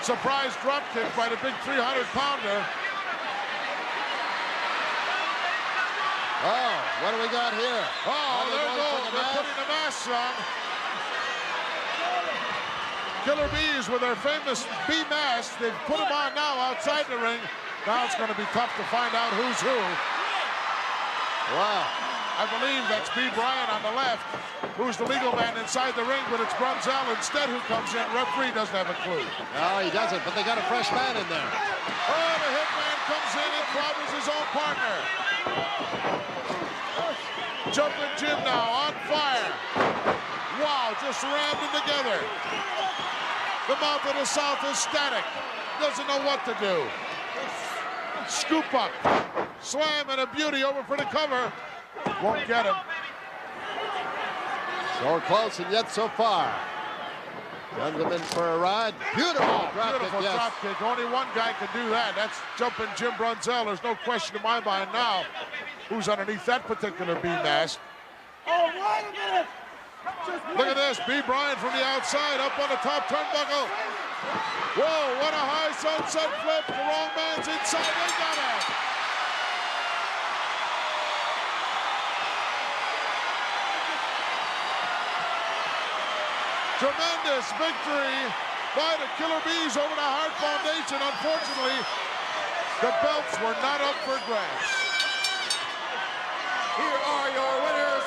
Surprise drop kick by the big 300-pounder. Oh, what do we got here? Oh, there they go. They're putting the masks on. Killer Bees with their famous bee masks. They've put them on now outside the ring. Now it's going to be tough to find out who's who. Wow. I believe that's B. Bryan on the left, who's the legal man inside the ring, but it's Brunzell instead who comes in. Referee doesn't have a clue. No, he doesn't, but they got a fresh man in there. Oh, the Hitman comes in and clobbers his own partner. Jumpin' Jim now on fire. Wow, just rammed them together. The mouth of the South is static. Doesn't know what to do. Scoop up. Slam and a beauty over for the cover. Won't get him. So close and yet so far. Sends him in for a ride. Beautiful drop kick, Beautiful yes. drop kick. Only one guy can do that. That's Jumpin' Jim Brunzell. There's no question in my mind now who's underneath that particular B mask. Oh, wait a minute. Look at this. B. Bryan from the outside up on the top turnbuckle. Whoa, what a high sunset flip. The wrong man's inside. They got it. Tremendous victory by the Killer Bees over the Hart Foundation. Unfortunately, the belts were not up for grabs. Here are your winners,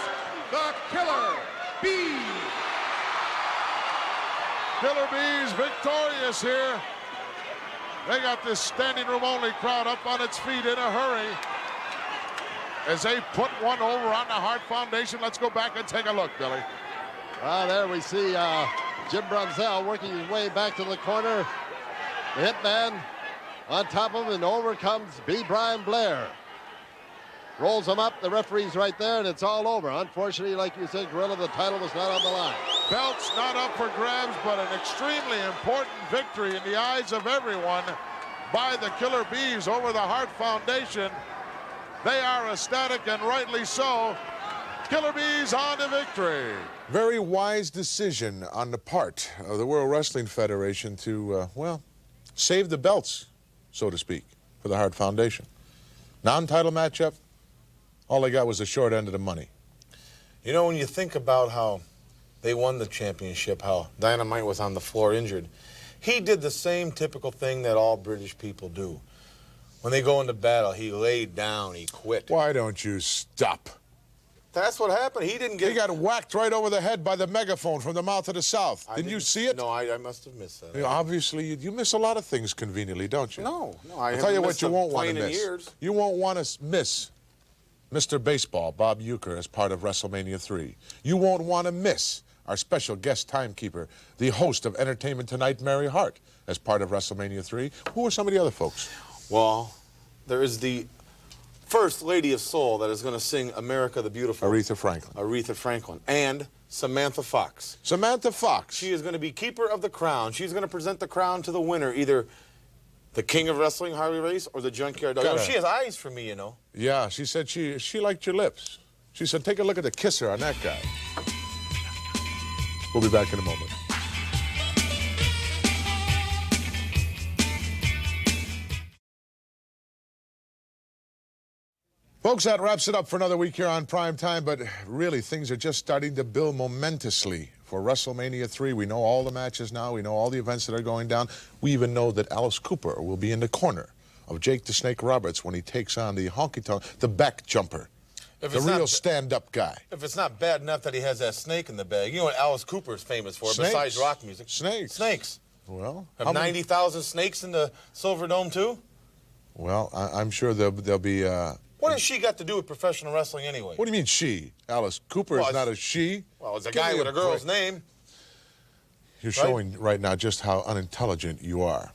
the Killer Bees. Killer Bees victorious here. They got this standing room only crowd up on its feet in a hurry as they put one over on the Hart Foundation. Let's go back and take a look, Billy. There we see Jim Brunzell working his way back to the corner. The Hitman on top of him, and over comes B. Bryan Blair. Rolls him up, the referee's right there, and it's all over. Unfortunately, like you said, Gorilla, the title was not on the line. Belts not up for grabs, but an extremely important victory in the eyes of everyone by the Killer Bees over the Hart Foundation. They are ecstatic, and rightly so. Killer Bees on to victory. Very wise decision on the part of the World Wrestling Federation to, well, save the belts, so to speak, for the Hart Foundation. Non-title matchup, all they got was the short end of the money. You know, when you think about how they won the championship, how Dynamite was on the floor injured, he did the same typical thing that all British people do. When they go into battle, he laid down, he quit. Why don't you stop? That's what happened. He didn't get... He got whacked right over the head by the megaphone from the mouth of the South. Didn't you see it? No, I must have missed that. You know, obviously, you miss a lot of things conveniently, don't you? No, I'll tell you what you won't want to miss. You won't want to miss Mr. Baseball, Bob Uecker, as part of WrestleMania 3. You won't want to miss our special guest timekeeper, the host of Entertainment Tonight, Mary Hart, as part of WrestleMania 3. Who are some of the other folks? Well, there is the First Lady of Soul that is going to sing America the Beautiful. Aretha Franklin. Aretha Franklin. And Samantha Fox. Samantha Fox. She is going to be keeper of the crown. She's going to present the crown to the winner, either the King of Wrestling, Harley Race, or the Junkyard Dog. She has eyes for me, you know. Yeah, she said she liked your lips. She said, take a look at the kisser on that guy. We'll be back in a moment. Folks, that wraps it up for another week here on Prime Time, but really things are just starting to build momentously for WrestleMania 3. We know all the matches now. We know all the events that are going down. We even know that Alice Cooper will be in the corner of Jake the Snake Roberts when he takes on the honky-tonk, the back jumper, the real stand-up guy. If it's not bad enough that he has that snake in the bag, you know what Alice Cooper is famous for, besides rock music? Snakes. Snakes. Well, have 90,000 snakes in the Silver Dome, too? Well, I'm sure there'll be... What has she got to do with professional wrestling anyway? What do you mean she? Alice Cooper is not a she. Well, it's a guy with a girl's name. You're showing right now just how unintelligent you are.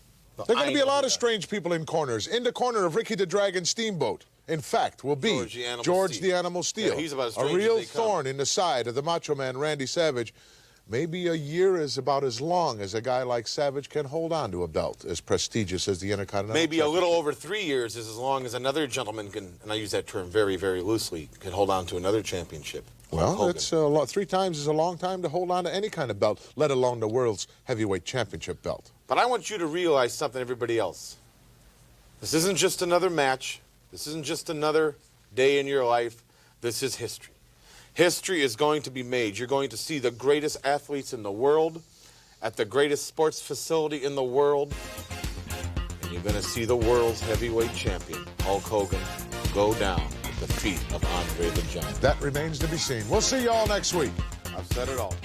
There are going to be a lot of strange people in corners. In the corner of Ricky the Dragon Steamboat, in fact, will be George the Animal Steel. Yeah, he's about as a strange real as they come. thorn in the side of the Macho Man, Randy Savage. Maybe a year is about as long as a guy like Savage can hold on to a belt as prestigious as the Intercontinental Maybe a little over 3 years is as long as another gentleman can, and I use that term very, very loosely, can hold on to another championship. Well, it's a lot. 3 times is a long time to hold on to any kind of belt, let alone the world's heavyweight championship belt. But I want you to realize something, everybody else. This isn't just another match. This isn't just another day in your life. This is history. History is going to be made. You're going to see the greatest athletes in the world at the greatest sports facility in the world. And you're going to see the world's heavyweight champion, Hulk Hogan, go down at the feet of Andre the Giant. That remains to be seen. We'll see you all next week. I've said it all.